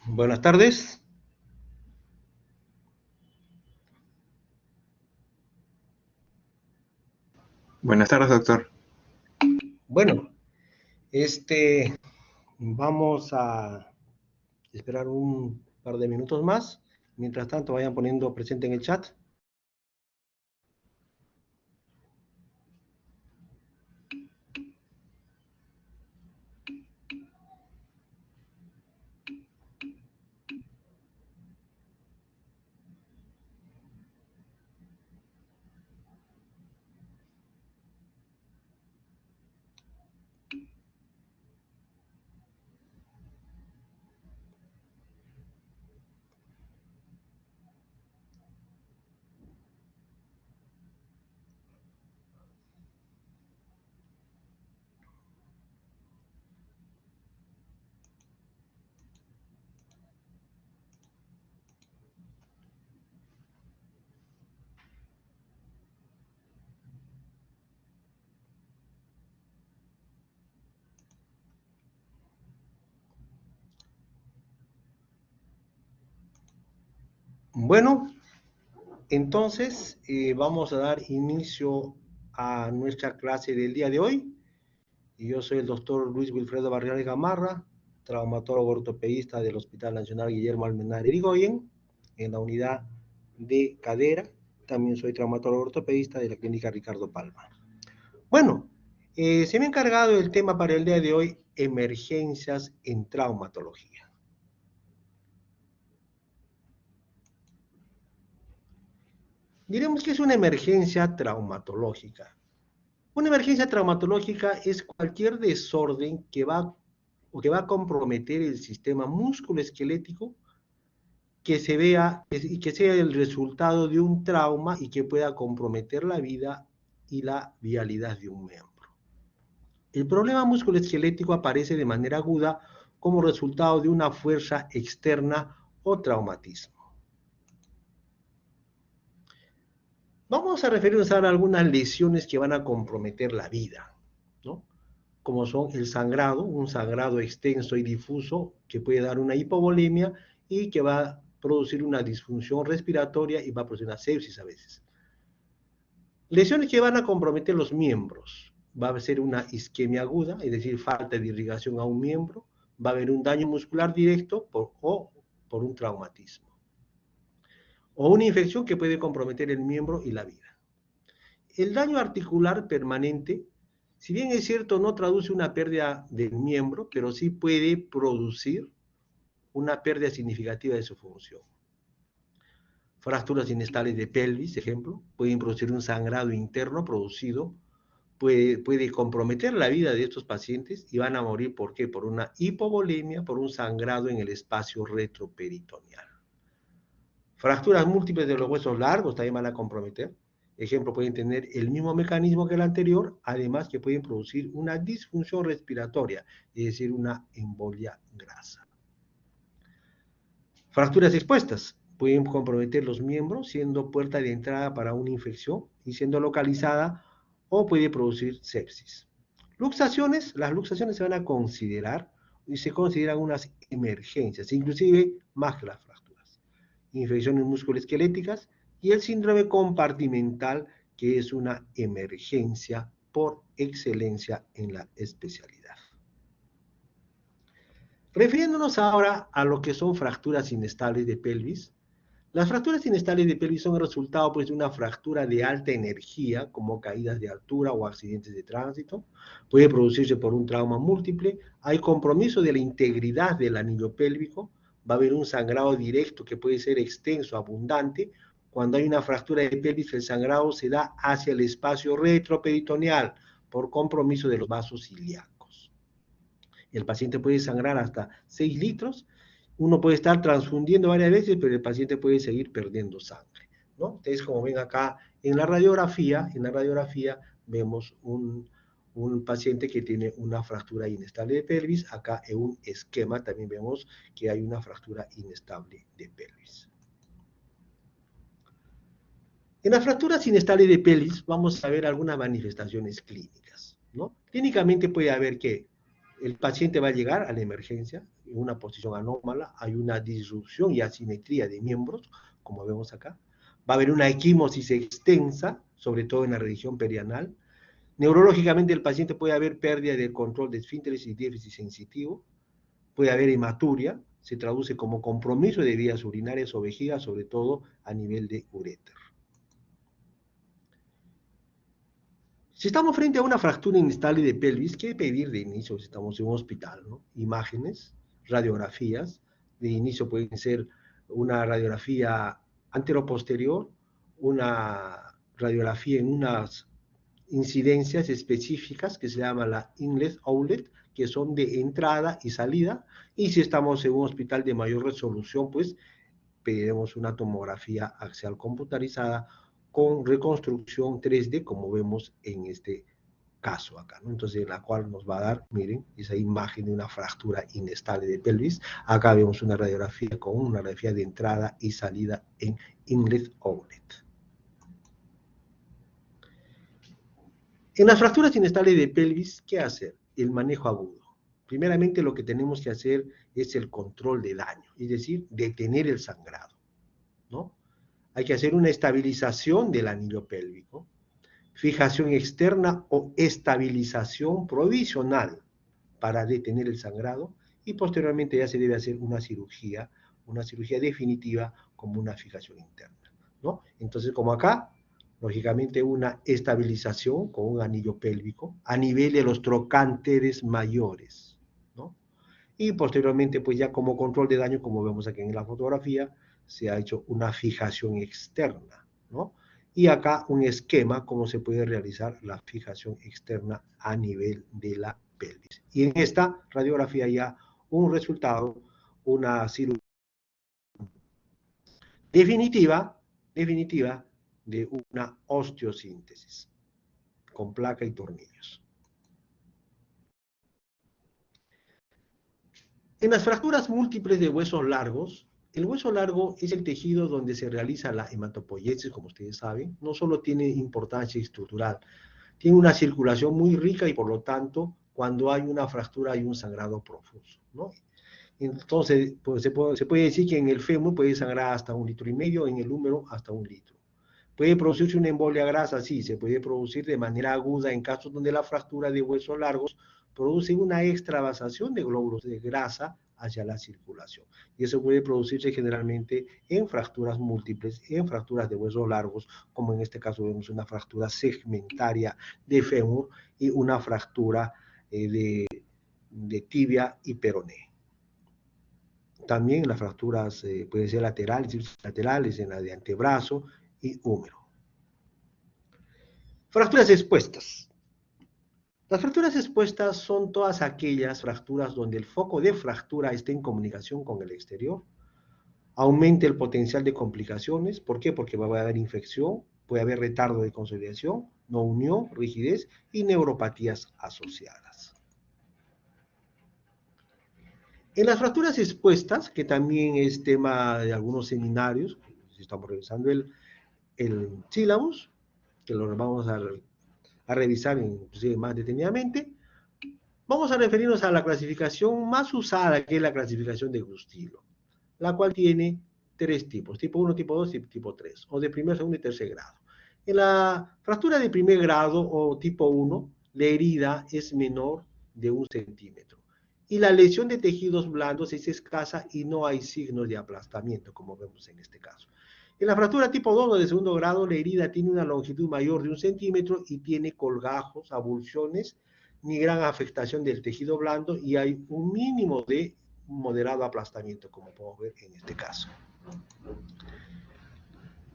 Buenas tardes. Buenas tardes, doctor. Bueno, este, vamos a esperar un par de minutos más. Mientras tanto, vayan poniendo presente en el chat. Bueno, entonces vamos a dar inicio a nuestra clase del día de hoy. Y yo soy el doctor Luis Wilfredo Barriales Gamarra, traumatólogo ortopedista del Hospital Nacional Guillermo Almenara Irigoyen, en la unidad de cadera. También soy traumatólogo ortopedista de la clínica Ricardo Palma. Bueno, se me ha encargado el tema para el día de hoy, emergencias en traumatología. Diremos que es una emergencia traumatológica. Una emergencia traumatológica es cualquier desorden que va a comprometer el sistema musculoesquelético que se vea y que sea el resultado de un trauma y que pueda comprometer la vida y la vialidad de un miembro. El problema musculoesquelético aparece de manera aguda como resultado de una fuerza externa o traumatismo. Vamos a referirnos ahora a algunas lesiones que van a comprometer la vida, ¿no? Como son el sangrado, un sangrado extenso y difuso que puede dar una hipovolemia y que va a producir una disfunción respiratoria y va a producir una sepsis a veces. Lesiones que van a comprometer los miembros. Va a ser una isquemia aguda, es decir, falta de irrigación a un miembro. Va a haber un daño muscular directo o por un traumatismo. O una infección que puede comprometer el miembro y la vida. El daño articular permanente, si bien es cierto, no traduce una pérdida del miembro, pero sí puede producir una pérdida significativa de su función. Fracturas inestables de pelvis, ejemplo, pueden producir un sangrado interno producido, puede comprometer la vida de estos pacientes y van a morir, ¿por qué? Por una hipovolemia, por un sangrado en el espacio retroperitoneal. Fracturas múltiples de los huesos largos también van a comprometer. Ejemplo, pueden tener el mismo mecanismo que el anterior, además que pueden producir una disfunción respiratoria, es decir, una embolia grasa. Fracturas expuestas pueden comprometer los miembros, siendo puerta de entrada para una infección y siendo localizada o puede producir sepsis. Luxaciones, las luxaciones se van a considerar y se consideran unas emergencias, inclusive más que las fracturas. Infecciones musculoesqueléticas y el síndrome compartimental, que es una emergencia por excelencia en la especialidad. Refiriéndonos ahora a lo que son fracturas inestables de pelvis, las fracturas inestables de pelvis son el resultado pues, de una fractura de alta energía, como caídas de altura o accidentes de tránsito. Puede producirse por un trauma múltiple. Hay compromiso de la integridad del anillo pélvico. Va a haber un sangrado directo que puede ser extenso, abundante. Cuando hay una fractura de pelvis, el sangrado se da hacia el espacio retroperitoneal por compromiso de los vasos ilíacos. El paciente puede sangrar hasta 6 litros. Uno puede estar transfundiendo varias veces, pero el paciente puede seguir perdiendo sangre, ¿no? Entonces, como ven acá en la radiografía vemos un paciente que tiene una fractura inestable de pelvis. Acá en un esquema también vemos que hay una fractura inestable de pelvis. En las fracturas inestables de pelvis vamos a ver algunas manifestaciones clínicas, ¿no? Clínicamente puede haber que el paciente va a llegar a la emergencia en una posición anómala, hay una disrupción y asimetría de miembros, como vemos acá. Va a haber una equimosis extensa, sobre todo en la región perianal. Neurológicamente el paciente puede haber pérdida del control de esfínteres y déficit sensitivo, puede haber hematuria, se traduce como compromiso de vías urinarias o vejiga, sobre todo a nivel de uréter. Si estamos frente a una fractura inestable de pelvis, ¿qué pedir de inicio si estamos en un hospital, ¿no? Imágenes, radiografías, de inicio pueden ser una radiografía anteroposterior, una radiografía en unas incidencias específicas que se llama la inlet-outlet, que son de entrada y salida, y si estamos en un hospital de mayor resolución, pues pediremos una tomografía axial computarizada con reconstrucción 3D, como vemos en este caso acá, ¿no? Entonces, la cual nos va a dar, miren, esa imagen de una fractura inestable de pelvis. Acá vemos una radiografía con una radiografía de entrada y salida en inlet-outlet. En las fracturas inestables de pelvis, ¿qué hacer? El manejo agudo. Primeramente, lo que tenemos que hacer es el control de daño, es decir, detener el sangrado, ¿no? Hay que hacer una estabilización del anillo pélvico, fijación externa o estabilización provisional para detener el sangrado, y posteriormente ya se debe hacer una cirugía definitiva como una fijación interna, ¿no? Entonces, como acá, lógicamente una estabilización con un anillo pélvico a nivel de los trocánteres mayores, ¿no? Y posteriormente, pues ya como control de daño, como vemos aquí en la fotografía, se ha hecho una fijación externa, ¿no? Y acá un esquema cómo se puede realizar la fijación externa a nivel de la pelvis. Y en esta radiografía ya un resultado, una cirugía definitiva de una osteosíntesis con placa y tornillos. En las fracturas múltiples de huesos largos, el hueso largo es el tejido donde se realiza la hematopoiesis, como ustedes saben. No solo tiene importancia estructural, tiene una circulación muy rica y por lo tanto, cuando hay una fractura hay un sangrado profuso, ¿no? Entonces, pues, se puede decir que en el fémur puede sangrar hasta 1,5 litros, en el húmero hasta 1 litro. ¿Puede producirse una embolia grasa? Sí, se puede producir de manera aguda en casos donde la fractura de huesos largos produce una extravasación de glóbulos de grasa hacia la circulación. Y eso puede producirse generalmente en fracturas múltiples, en fracturas de huesos largos, como en este caso vemos una fractura segmentaria de fémur y una fractura de tibia y peroné. También las fracturas pueden ser laterales en la de antebrazo y húmero. Fracturas expuestas. Las fracturas expuestas son todas aquellas fracturas donde el foco de fractura está en comunicación con el exterior, aumenta el potencial de complicaciones. ¿Por qué? Porque va a haber infección, puede haber retardo de consolidación, no unión, rigidez y neuropatías asociadas. En las fracturas expuestas, que también es tema de algunos seminarios, estamos revisando el sílabus, que lo vamos a revisar inclusive más detenidamente, vamos a referirnos a la clasificación más usada, que es la clasificación de Gustilo, la cual tiene 3 tipos, tipo 1, tipo 2 y tipo 3, o de primer, segundo y tercer grado. En la fractura de primer grado o tipo 1, la herida es menor de 1 centímetro. Y la lesión de tejidos blandos es escasa y no hay signos de aplastamiento, como vemos en este caso. En la fractura tipo 2 o de segundo grado, la herida tiene una longitud mayor de 1 centímetro y tiene colgajos, avulsiones, ni gran afectación del tejido blando y hay un mínimo de moderado aplastamiento, como podemos ver en este caso.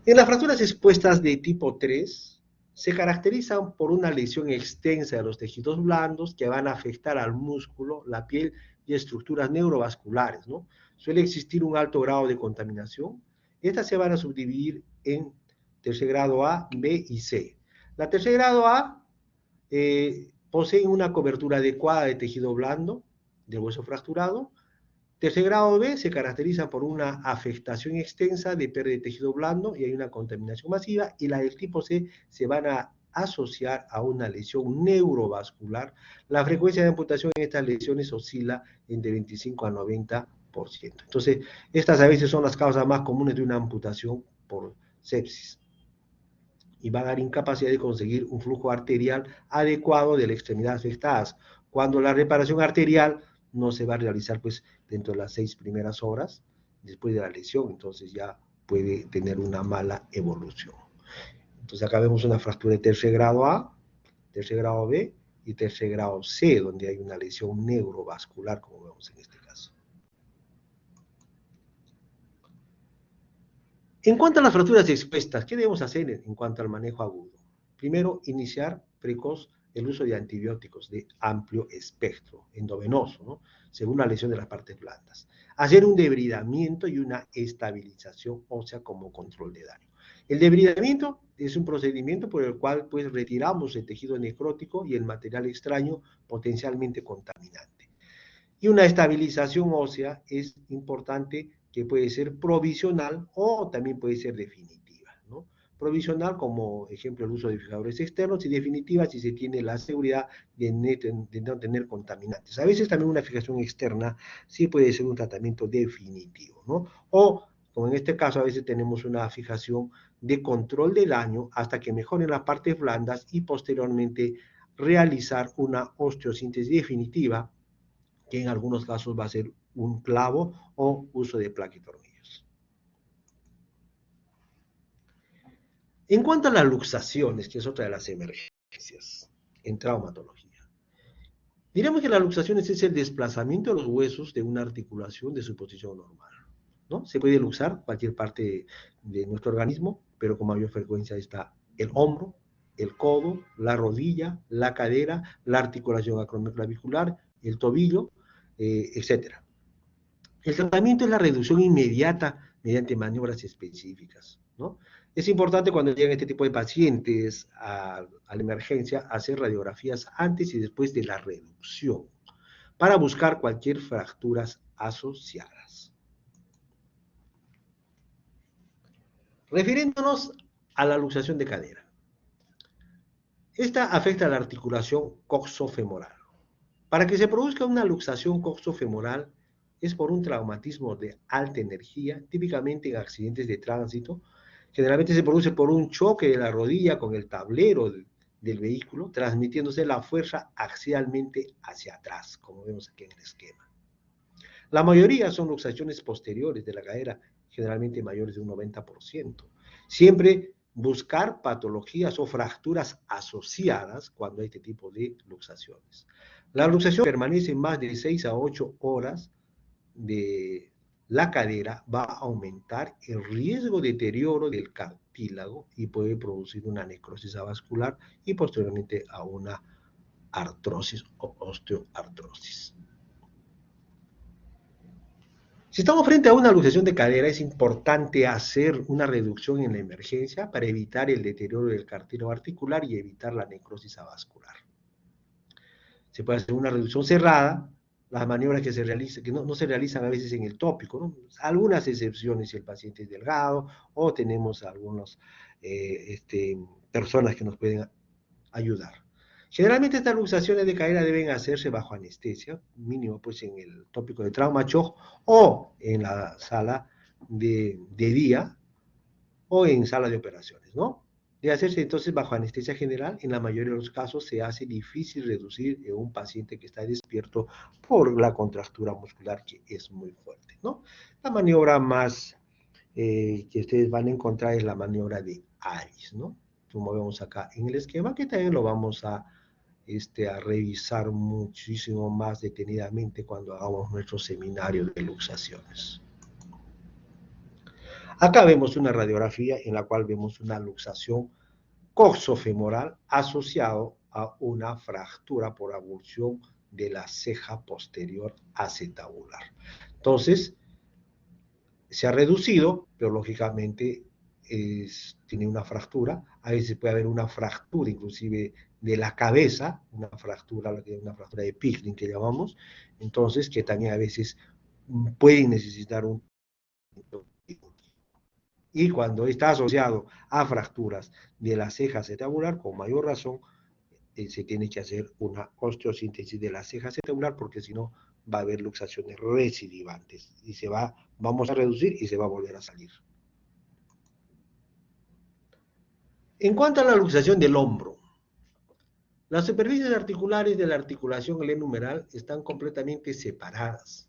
En las fracturas expuestas de tipo 3, se caracterizan por una lesión extensa de los tejidos blandos que van a afectar al músculo, la piel y estructuras neurovasculares, ¿no? Suele existir un alto grado de contaminación. Estas se van a subdividir en tercer grado A, B y C. La tercer grado A posee una cobertura adecuada de tejido blando, del hueso fracturado. Tercer grado B se caracteriza por una afectación extensa de pérdida de tejido blando y hay una contaminación masiva, y la del tipo C se van a asociar a una lesión neurovascular, la frecuencia de amputación en estas lesiones oscila entre 25 a 90%. Entonces, estas a veces son las causas más comunes de una amputación por sepsis y va a dar incapacidad de conseguir un flujo arterial adecuado de la extremidad afectada, cuando la reparación arterial no se va a realizar pues dentro de las 6 primeras horas después de la lesión, entonces ya puede tener una mala evolución. Entonces acá vemos una fractura de tercer grado A, tercer grado B y tercer grado C, donde hay una lesión neurovascular, como vemos en este caso. En cuanto a las fracturas expuestas, ¿qué debemos hacer en cuanto al manejo agudo? Primero, iniciar precoz el uso de antibióticos de amplio espectro endovenoso, ¿no? Según la lesión de las partes blandas. Hacer un debridamiento y una estabilización ósea como control de daño. El debridamiento es un procedimiento por el cual pues, retiramos el tejido necrótico y el material extraño potencialmente contaminante. Y una estabilización ósea es importante, que puede ser provisional o también puede ser definitiva, ¿no? Provisional, como ejemplo, el uso de fijadores externos, y definitiva si se tiene la seguridad de no tener contaminantes. A veces también una fijación externa sí puede ser un tratamiento definitivo, ¿no? O, como en este caso, a veces tenemos una fijación de control de daño hasta que mejoren las partes blandas y posteriormente realizar una osteosíntesis definitiva, que en algunos casos va a ser un clavo o uso de placa y tornillos. En cuanto a las luxaciones, que es otra de las emergencias en traumatología, diremos que las luxaciones es el desplazamiento de los huesos de una articulación de su posición normal, ¿no? Se puede luxar cualquier parte de nuestro organismo, pero con mayor frecuencia está el hombro, el codo, la rodilla, la cadera, la articulación acromioclavicular, el tobillo, etc. El tratamiento es la reducción inmediata mediante maniobras específicas, ¿no? Es importante cuando llegan este tipo de pacientes a la emergencia hacer radiografías antes y después de la reducción para buscar cualquier fracturas asociadas. Refiriéndonos a la luxación de cadera. Esta afecta a la articulación coxofemoral. Para que se produzca una luxación coxofemoral es por un traumatismo de alta energía, típicamente en accidentes de tránsito. Generalmente se produce por un choque de la rodilla con el tablero del vehículo, transmitiéndose la fuerza axialmente hacia atrás, como vemos aquí en el esquema. La mayoría son luxaciones posteriores de la cadera, generalmente mayores de un 90%. Siempre buscar patologías o fracturas asociadas cuando hay este tipo de luxaciones. La luxación permanece más de 6 a 8 horas de la cadera, va a aumentar el riesgo de deterioro del cartílago y puede producir una necrosis avascular y posteriormente a una artrosis o osteoartrosis. Si estamos frente a una luxación de cadera, es importante hacer una reducción en la emergencia para evitar el deterioro del cartílago articular y evitar la necrosis avascular. Se puede hacer una reducción cerrada, las maniobras que se realizan, que no se realizan a veces en el tópico, ¿no? Algunas excepciones si el paciente es delgado o tenemos algunas personas que nos pueden ayudar. Generalmente estas luxaciones de cadera deben hacerse bajo anestesia, mínimo pues en el tópico de trauma shock o en la sala de día o en sala de operaciones, ¿no? De hacerse entonces bajo anestesia general, en la mayoría de los casos se hace difícil reducir en un paciente que está despierto por la contractura muscular que es muy fuerte, ¿no? La maniobra más que ustedes van a encontrar es la maniobra de Alice, ¿no? Como vemos acá en el esquema, que también lo vamos a revisar muchísimo más detenidamente cuando hagamos nuestro seminario de luxaciones. Acá vemos una radiografía en la cual vemos una luxación coxofemoral asociado a una fractura por avulsión de la ceja posterior acetabular. Entonces, se ha reducido, pero lógicamente tiene una fractura. A veces puede haber una fractura inclusive de la cabeza, una fractura de Pickling que llamamos, entonces que también a veces pueden necesitar un Y cuando está asociado a fracturas de la ceja acetabular, con mayor razón, se tiene que hacer una osteosíntesis de la ceja acetabular, porque si no va a haber luxaciones recidivantes y vamos a reducir y se va a volver a salir. En cuanto a la luxación del hombro, las superficies articulares de la articulación glenumeral están completamente separadas.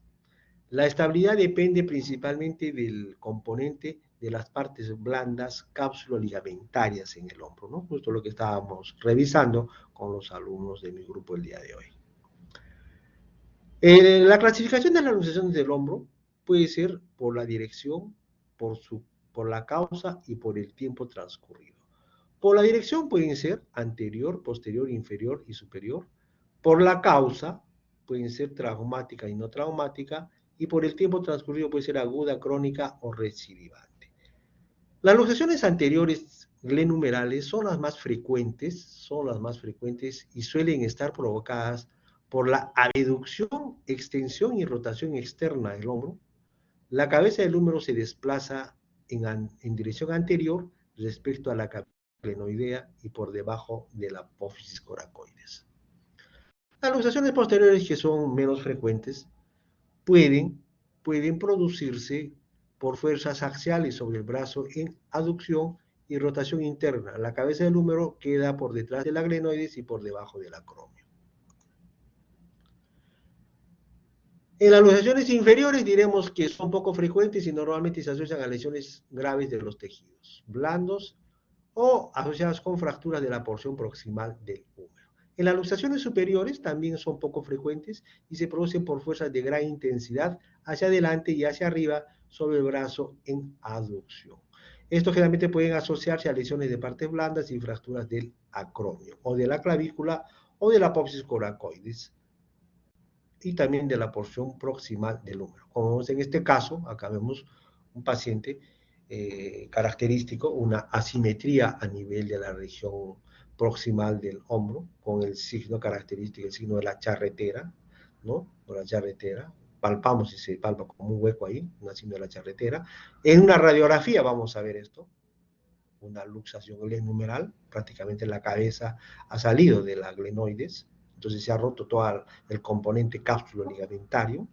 La estabilidad depende principalmente del componente de las partes blandas cápsulo-ligamentarias en el hombro, ¿no? Justo lo que estábamos revisando con los alumnos de mi grupo el día de hoy. La clasificación de las luxaciones del hombro puede ser por la dirección, por la causa y por el tiempo transcurrido. Por la dirección pueden ser anterior, posterior, inferior y superior. Por la causa pueden ser traumática y no traumática. Y por el tiempo transcurrido puede ser aguda, crónica o recidivante. Las luxaciones anteriores glenumerales son las más frecuentes y suelen estar provocadas por la abducción, extensión y rotación externa del hombro. La cabeza del húmero se desplaza en dirección anterior respecto a la cabeza glenoidea y por debajo de la apófisis coracoides. Las luxaciones posteriores, que son menos frecuentes, pueden producirse por fuerzas axiales sobre el brazo en aducción y rotación interna. La cabeza del húmero queda por detrás de la glenoides y por debajo del acromio. En las luxaciones inferiores diremos que son poco frecuentes y normalmente se asocian a lesiones graves de los tejidos blandos o asociadas con fracturas de la porción proximal del húmero. En las luxaciones superiores también son poco frecuentes y se producen por fuerzas de gran intensidad hacia adelante y hacia arriba sobre el brazo en aducción. Estos generalmente pueden asociarse a lesiones de partes blandas y fracturas del acromio o de la clavícula o de la apófisis coracoides y también de la porción proximal del húmero. Como vemos en este caso, acá vemos un paciente característico, una asimetría a nivel de la región proximal del hombro, con el signo característico, el signo de la charretera, ¿no? O la charretera, palpamos y se palpa como un hueco ahí, un signo de la charretera. En una radiografía vamos a ver esto, una luxación glenumeral, prácticamente la cabeza ha salido de la glenoides, entonces se ha roto todo el componente cápsulo ligamentario,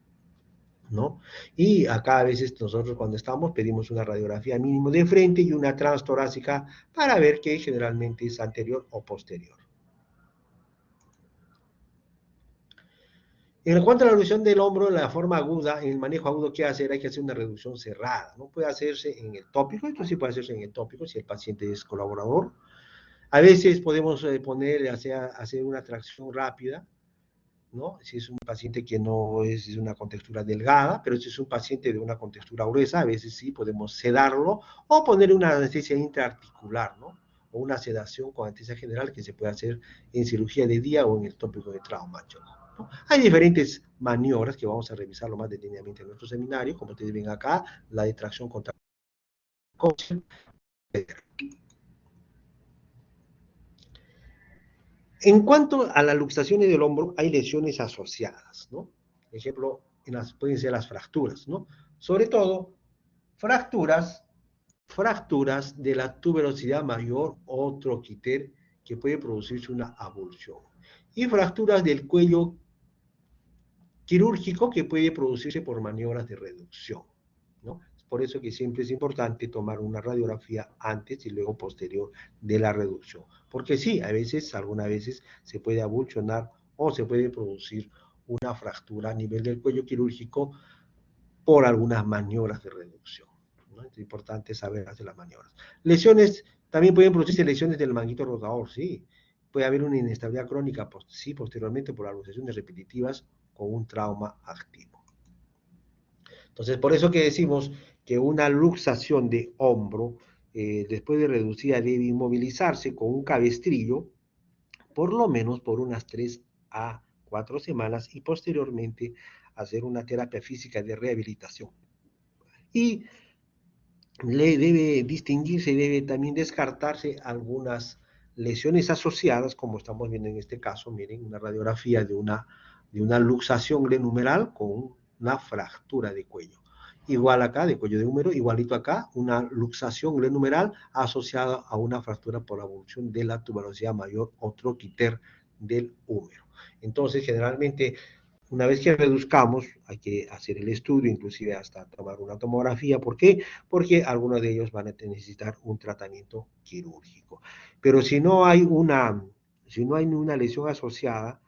¿no? Y acá a veces nosotros cuando estamos pedimos una radiografía mínimo de frente y una transtorácica para ver que generalmente es anterior o posterior. En cuanto a la reducción del hombro, la forma aguda, en el manejo agudo, ¿qué hacer? Hay que hacer una reducción cerrada, ¿no? Puede hacerse en el tópico, esto sí puede hacerse en el tópico si el paciente es colaborador. A veces podemos hacer una tracción rápida, ¿no? Si es un paciente que no es una contextura delgada, pero si es un paciente de una contextura gruesa, a veces sí podemos sedarlo o poner una anestesia intraarticular, ¿no? O una sedación con anestesia general que se puede hacer en cirugía de día o en el tópico de trauma, ¿no? Hay diferentes maniobras que vamos a revisarlo más detenidamente en nuestro seminario, como ustedes ven acá, la de tracción contra En cuanto a las luxaciones del hombro, hay lesiones asociadas, ¿no? Por ejemplo, pueden ser las fracturas, ¿no? Sobre todo, fracturas de la tuberosidad mayor o troquiter, que puede producirse una avulsión. Y fracturas del cuello quirúrgico, que puede producirse por maniobras de reducción, ¿no? Por eso que siempre es importante tomar una radiografía antes y luego posterior de la reducción. Porque sí, algunas veces se puede avulsionar o se puede producir una fractura a nivel del cuello quirúrgico por algunas maniobras de reducción, ¿no? Es importante saber hacer las maniobras. También pueden producirse lesiones del manguito rotador, sí. Puede haber una inestabilidad crónica, sí, posteriormente por luxaciones repetitivas con un trauma activo. Entonces, por eso que decimos que una luxación de hombro, después de reducida, debe inmovilizarse con un cabestrillo, por lo menos por unas 3 a 4 semanas, y posteriormente hacer una terapia física de rehabilitación. Y le debe distinguirse y debe también descartarse algunas lesiones asociadas, como estamos viendo en este caso, miren, una radiografía de una luxación glenumeral con una fractura de cuello. igual acá, de cuello de húmero, igualito acá, una luxación glenohumeral asociada a una fractura por evolución de la tuberosidad mayor o troquiter del húmero. Entonces, generalmente, una vez que reduzcamos, hay que hacer el estudio, inclusive hasta tomar una tomografía. ¿Por qué? Porque algunos de ellos van a necesitar un tratamiento quirúrgico. Pero si no hay una lesión asociada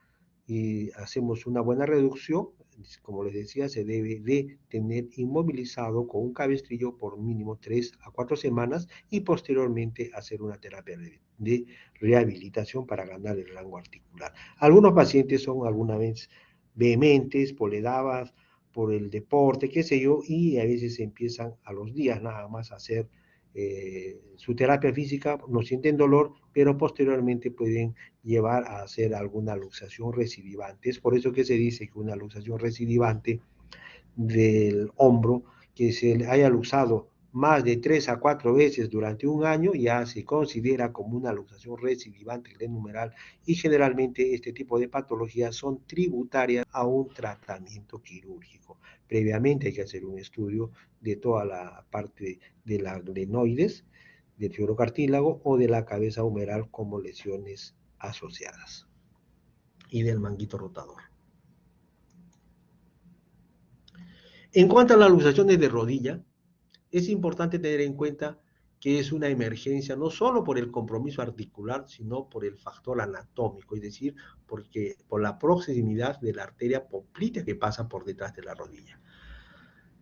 y hacemos una buena reducción, como les decía, se debe de tener inmovilizado con un cabestrillo por mínimo 3 a 4 semanas y posteriormente hacer una terapia de rehabilitación para ganar el rango articular. Algunos pacientes son alguna vez vehementes, por edad, por el deporte, qué sé yo, y a veces empiezan a los días nada más a hacer su terapia física, no sienten dolor, pero posteriormente pueden llevar a hacer alguna luxación recidivante. Es por eso que se dice que una luxación recidivante del hombro, que se haya luxado más de 3 a 4 veces durante un año, ya se considera como una luxación recidivante glenohumeral, y generalmente este tipo de patologías son tributarias a un tratamiento quirúrgico. Previamente hay que hacer un estudio de toda la parte de la glenoides, del fibrocartílago o de la cabeza humeral como lesiones asociadas y del manguito rotador. En cuanto a las luxaciones de rodilla, es importante tener en cuenta que es una emergencia no solo por el compromiso articular, sino por el factor anatómico, es decir, por la proximidad de la arteria poplitea que pasa por detrás de la rodilla.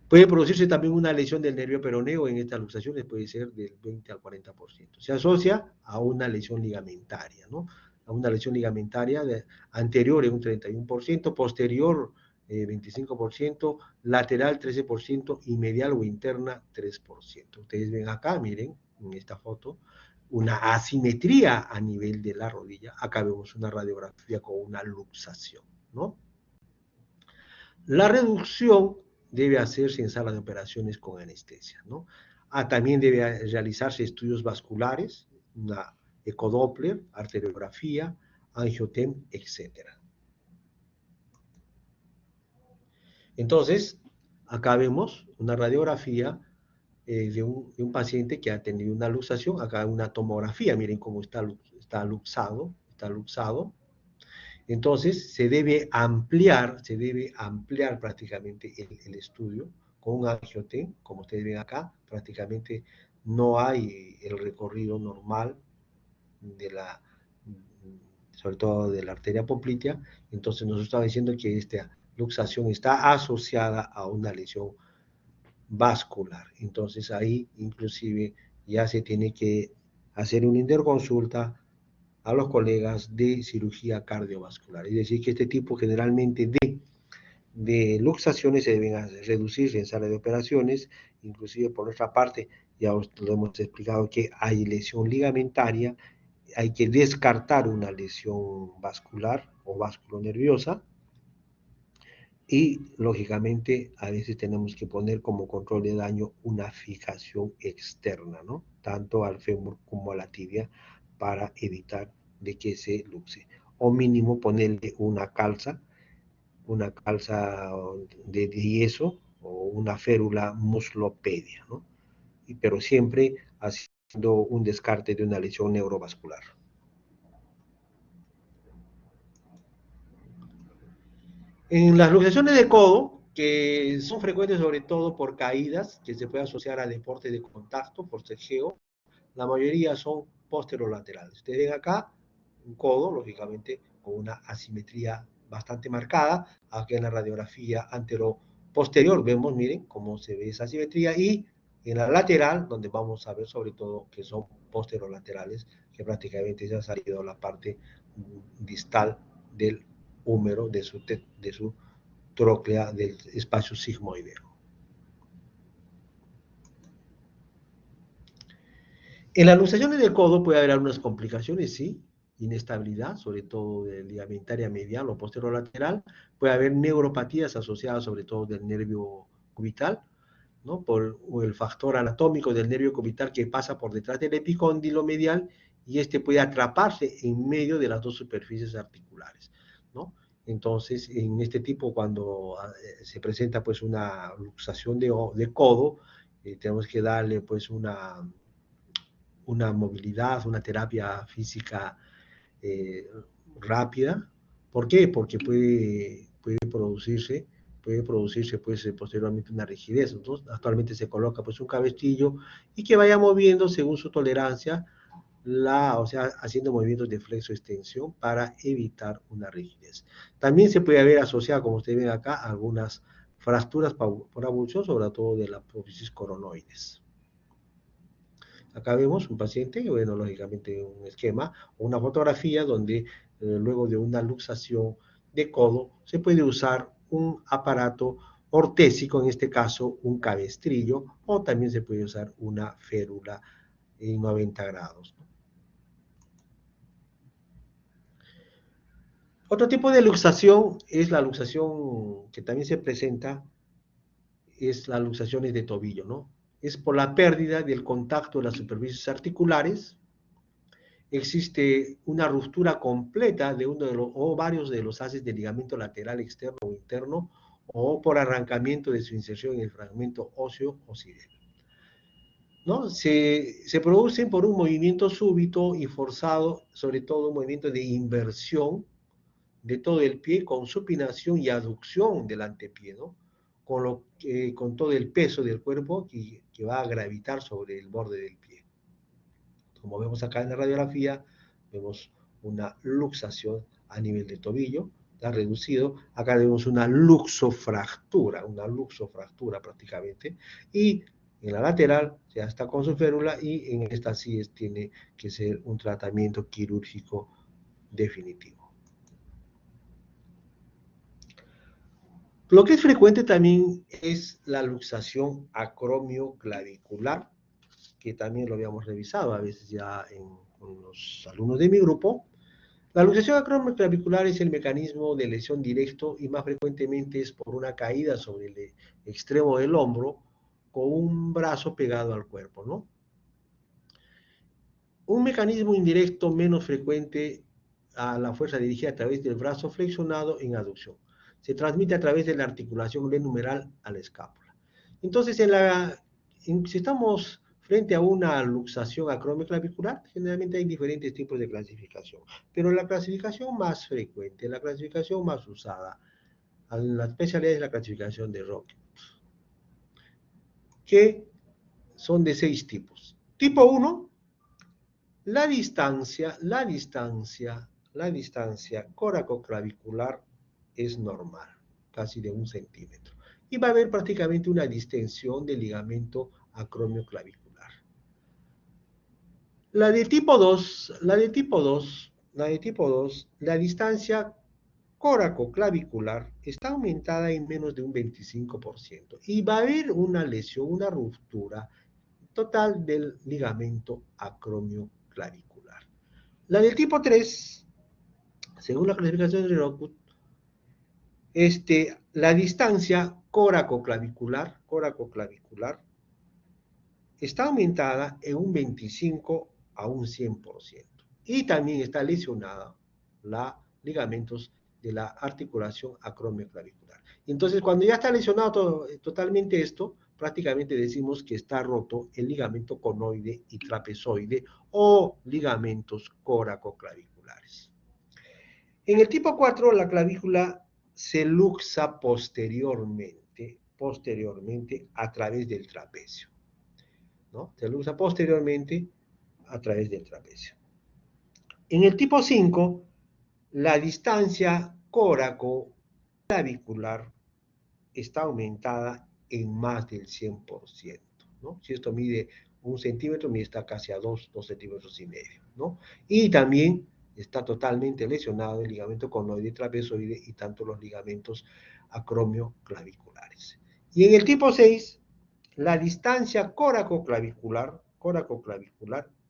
Puede producirse también una lesión del nervio peroneo en estas luxaciones, puede ser del 20 al 40%. Se asocia a una lesión ligamentaria, ¿no? A una lesión ligamentaria anterior en un 31%, posterior 25%, lateral 13% y medial o interna 3%. Ustedes ven acá, miren, en esta foto, una asimetría a nivel de la rodilla. Acá vemos una radiografía con una luxación, ¿no? La reducción debe hacerse en sala de operaciones con anestesia, ¿no? También debe realizarse estudios vasculares, una ecodoppler, arteriografía, angiotem, etc. Entonces, acá vemos una radiografía de un paciente que ha tenido una luxación, acá una tomografía, miren cómo está luxado, Entonces, se debe ampliar prácticamente el estudio con un angiotem, como ustedes ven acá, prácticamente no hay el recorrido normal de sobre todo de la arteria poplitea. Entonces nos está diciendo que esta luxación está asociada a una lesión vascular. Entonces ahí inclusive ya se tiene que hacer una interconsulta a los colegas de cirugía cardiovascular. Es decir, que este tipo generalmente de luxaciones se deben reducir en sala de operaciones. Inclusive por nuestra parte, ya lo hemos explicado que hay lesión ligamentaria, hay que descartar una lesión vascular o vasculonerviosa, y lógicamente a veces tenemos que poner como control de daño una fijación externa, ¿no? Tanto al fémur como a la tibia, para evitar de que se luxe. O mínimo ponerle una calza de yeso o una férula muslopedia, ¿no? Pero siempre haciendo un descarte de una lesión neurovascular. En las luxaciones de codo, que son frecuentes sobre todo por caídas, que se puede asociar a deporte de contacto, por forcejeo, la mayoría son posterolaterales. Ustedes ven acá un codo, lógicamente, con una asimetría bastante marcada. Aquí en la radiografía antero-posterior vemos, miren, cómo se ve esa asimetría, y en la lateral, donde vamos a ver sobre todo que son posterolaterales, que prácticamente se ha salido la parte distal del húmero, de su tróclea, del espacio sigmoideo. En las luxaciones del codo puede haber algunas complicaciones, sí, inestabilidad, sobre todo de ligamentaria medial o posterolateral. Puede haber neuropatías asociadas sobre todo del nervio cubital, ¿no? Por el factor anatómico del nervio cubital que pasa por detrás del epicóndilo medial, y este puede atraparse en medio de las dos superficies articulares, ¿no? Entonces, en este tipo, cuando se presenta pues una luxación de codo, tenemos que darle pues una movilidad, una terapia física eh, rápida. ¿Por qué? Porque puede producirse pues posteriormente una rigidez. Entonces, actualmente se coloca pues un cabestillo y que vaya moviendo según su tolerancia, o sea, haciendo movimientos de flexo-extensión para evitar una rigidez. También se puede ver asociada, como ustedes ven acá, algunas fracturas por abulsión, sobre todo de la apófisis coronoides. Acá vemos un paciente, bueno, lógicamente un esquema o una fotografía donde luego de una luxación de codo se puede usar un aparato ortésico, en este caso un cabestrillo, o también se puede usar una férula en 90 grados. Otro tipo de luxación es la luxación que también se presenta, es las luxaciones de tobillo, ¿no? Es por la pérdida del contacto de las superficies articulares. Existe una ruptura completa de uno de los o varios de los haces del ligamento lateral externo o interno, o por arrancamiento de su inserción en el fragmento óseo o sidero, ¿no? Se producen por un movimiento súbito y forzado, sobre todo un movimiento de inversión de todo el pie con supinación y aducción del antepié, ¿no? Con todo el peso del cuerpo que va a gravitar sobre el borde del pie. Como vemos acá en la radiografía, vemos una luxación a nivel de tobillo, está reducido. Acá vemos una luxofractura prácticamente. Y en la lateral ya está con su férula, y en esta sí tiene que ser un tratamiento quirúrgico definitivo. Lo que es frecuente también es la luxación acromioclavicular, que también lo habíamos revisado a veces ya con los alumnos de mi grupo. La luxación acromioclavicular es el mecanismo de lesión directo y más frecuentemente es por una caída sobre el extremo del hombro con un brazo pegado al cuerpo, ¿no? Un mecanismo indirecto menos frecuente a la fuerza dirigida a través del brazo flexionado en aducción. Se transmite a través de la articulación lenumeral a la escápula. Entonces, si estamos frente a una luxación acromioclavicular, generalmente hay diferentes tipos de clasificación, pero la clasificación más frecuente, la clasificación más usada, la especialidad es la clasificación de Rocket, que son de 6 tipos. Tipo 1, la distancia coracoclavicular es normal, casi de 1 centímetro. Y va a haber prácticamente una distensión del ligamento acromioclavicular. La de tipo 2, la distancia coracoclavicular está aumentada en menos de un 25%. Y va a haber una lesión, una ruptura total del ligamento acromioclavicular. La del tipo 3, según la clasificación de Rockwood, la distancia coracoclavicular está aumentada en un 25 a un 100%. Y también está lesionada los ligamentos de la articulación acromioclavicular. Entonces, cuando ya está lesionado totalmente esto, prácticamente decimos que está roto el ligamento conoide y trapezoide o ligamentos coracoclaviculares. En el tipo 4, la clavícula se luxa posteriormente a través del trapecio, ¿no? Se luxa posteriormente a través del trapecio. En el tipo 5, la distancia coracoclavicular está aumentada en más del 100%, ¿no? Si esto mide 1 centímetro, mide está casi a 2 centímetros y medio, ¿no? Y también está totalmente lesionado el ligamento conoide y trapezoide y tanto los ligamentos acromioclaviculares. Y en el tipo 6, la distancia coracoclavicular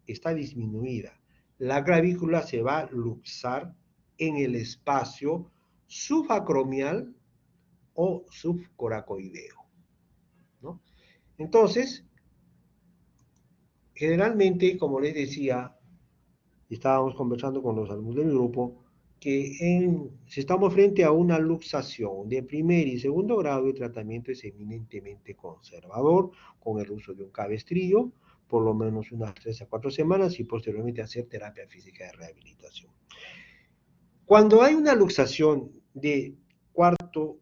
está disminuida. La clavícula se va a luxar en el espacio subacromial o subcoracoideo, ¿no? Entonces, generalmente, como les decía, estábamos conversando con los alumnos de mi grupo, si estamos frente a una luxación de primer y segundo grado, el tratamiento es eminentemente conservador, con el uso de un cabestrillo, por lo menos unas 3 a 4 semanas y posteriormente hacer terapia física de rehabilitación. Cuando hay una luxación de cuarto,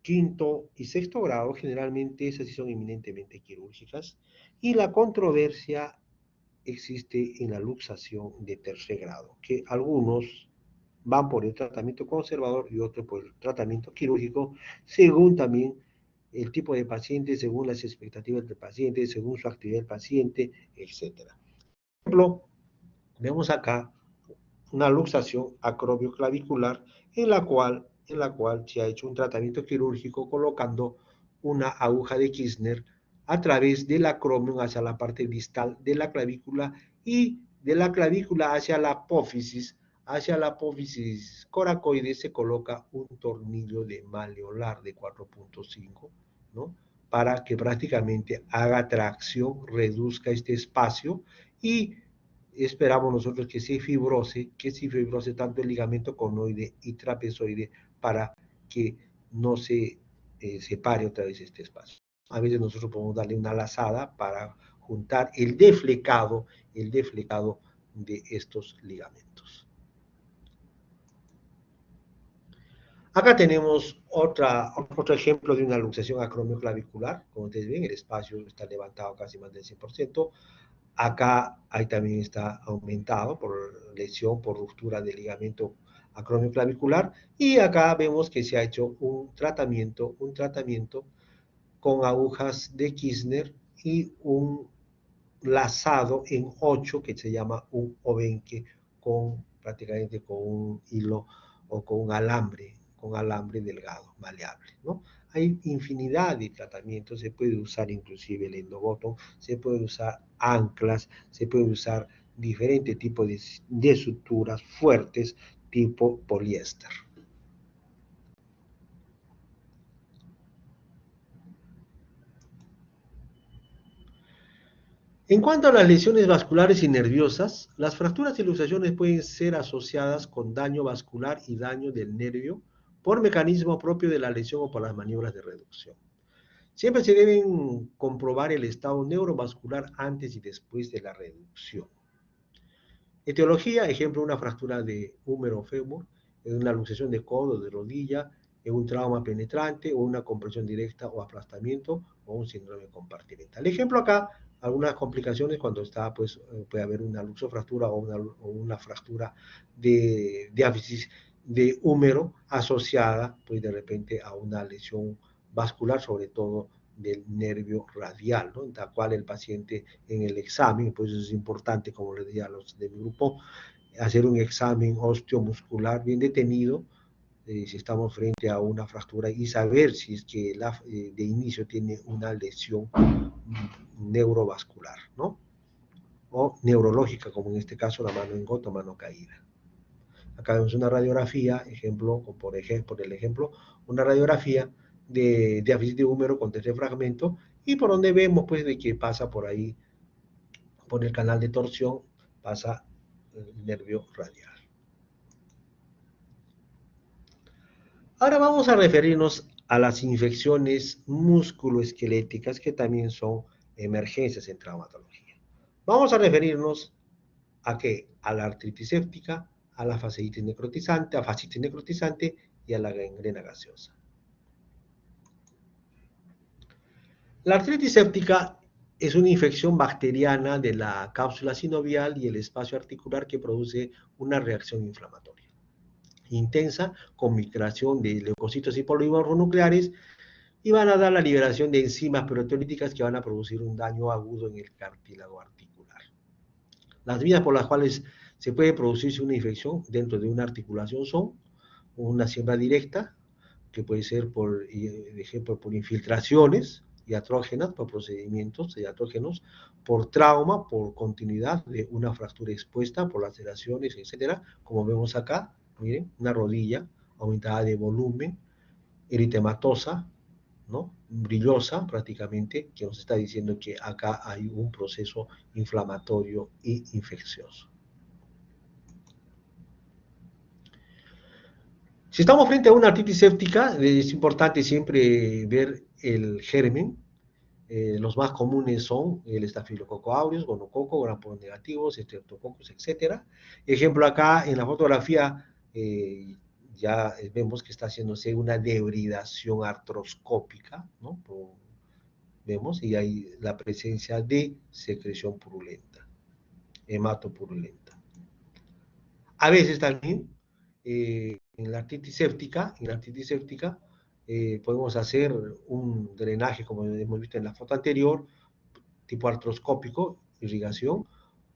quinto y sexto grado, generalmente esas sí son eminentemente quirúrgicas, y la controversia existe en la luxación de tercer grado, que algunos van por el tratamiento conservador y otros por el tratamiento quirúrgico, según también el tipo de paciente, según las expectativas del paciente, según su actividad del paciente, etc. Por ejemplo, vemos acá una luxación acromioclavicular en la cual se ha hecho un tratamiento quirúrgico colocando una aguja de Kirchner a través del acromion hacia la parte distal de la clavícula y de la clavícula hacia la apófisis coracoide se coloca un tornillo de malleolar de 4.5, ¿no? Para que prácticamente haga tracción, reduzca este espacio y esperamos nosotros que se fibrose tanto el ligamento conoide y trapezoide para que no se separe otra vez este espacio. A veces nosotros podemos darle una lazada para juntar el deflecado de estos ligamentos. Acá tenemos otro ejemplo de una luxación acromioclavicular. Como ustedes ven, el espacio está levantado casi más del 100%. Acá ahí también está aumentado por lesión, por ruptura del ligamento acromioclavicular. Y acá vemos que se ha hecho un tratamiento con agujas de Kirchner y un lazado en 8 que se llama un obenque prácticamente con un hilo o con alambre delgado, maleable, ¿no? Hay infinidad de tratamientos, se puede usar inclusive el endobotom, se puede usar anclas, se puede usar diferentes tipos de suturas fuertes tipo poliéster. En cuanto a las lesiones vasculares y nerviosas, las fracturas y luxaciones pueden ser asociadas con daño vascular y daño del nervio por mecanismo propio de la lesión o por las maniobras de reducción. Siempre se deben comprobar el estado neurovascular antes y después de la reducción. Etiología, ejemplo, una fractura de húmero o fémur, una luxación de codo, de rodilla, un trauma penetrante o una compresión directa o aplastamiento o un síndrome compartimental. Ejemplo acá, algunas complicaciones cuando está, pues, puede haber una luxofractura o una fractura de diáfisis de húmero asociada, pues, de repente a una lesión vascular, sobre todo del nervio radial, ¿no? En la cual el paciente en el examen, pues es importante, como les decía a los de mi grupo, hacer un examen osteomuscular bien detenido, si estamos frente a una fractura y saber si es que de inicio tiene una lesión neurovascular, ¿no? O neurológica, como en este caso la mano en gota, mano caída. Acá vemos una radiografía, por el ejemplo, una radiografía de diáfisis de húmero con tercer fragmento y por donde vemos pues de que pasa por ahí, por el canal de torsión, pasa el nervio radial. Ahora vamos a referirnos a las infecciones musculoesqueléticas que también son emergencias en traumatología. Vamos a referirnos a qué? A la artritis séptica, a la fascitis necrotizante y a la gangrena gaseosa. La artritis séptica es una infección bacteriana de la cápsula sinovial y el espacio articular que produce una reacción inflamatoria intensa con migración de leucocitos y poliborronucleares y van a dar la liberación de enzimas proteolíticas que van a producir un daño agudo en el cartílago articular. Las vías por las cuales se puede producirse una infección dentro de una articulación son una siembra directa, que puede ser por ejemplo, por infiltraciones iatrógenas, por procedimientos iatrógenos, por trauma, por continuidad de una fractura expuesta, por laceraciones, etcétera, como vemos acá, miren, una rodilla aumentada de volumen, eritematosa, ¿no? Brillosa prácticamente, que nos está diciendo que acá hay un proceso inflamatorio y infeccioso. Si estamos frente a una artritis séptica, es importante siempre ver el germen. Los más comunes son el estafilococo aureus, gonococo, gram negativos, streptococcus, etc. Ejemplo acá en la fotografía ya vemos que está haciéndose una debridación artroscópica, ¿no? Vemos, y hay la presencia de secreción purulenta, hematopurulenta. A veces también en la artritis séptica, podemos hacer un drenaje, como hemos visto en la foto anterior, tipo artroscópico, irrigación,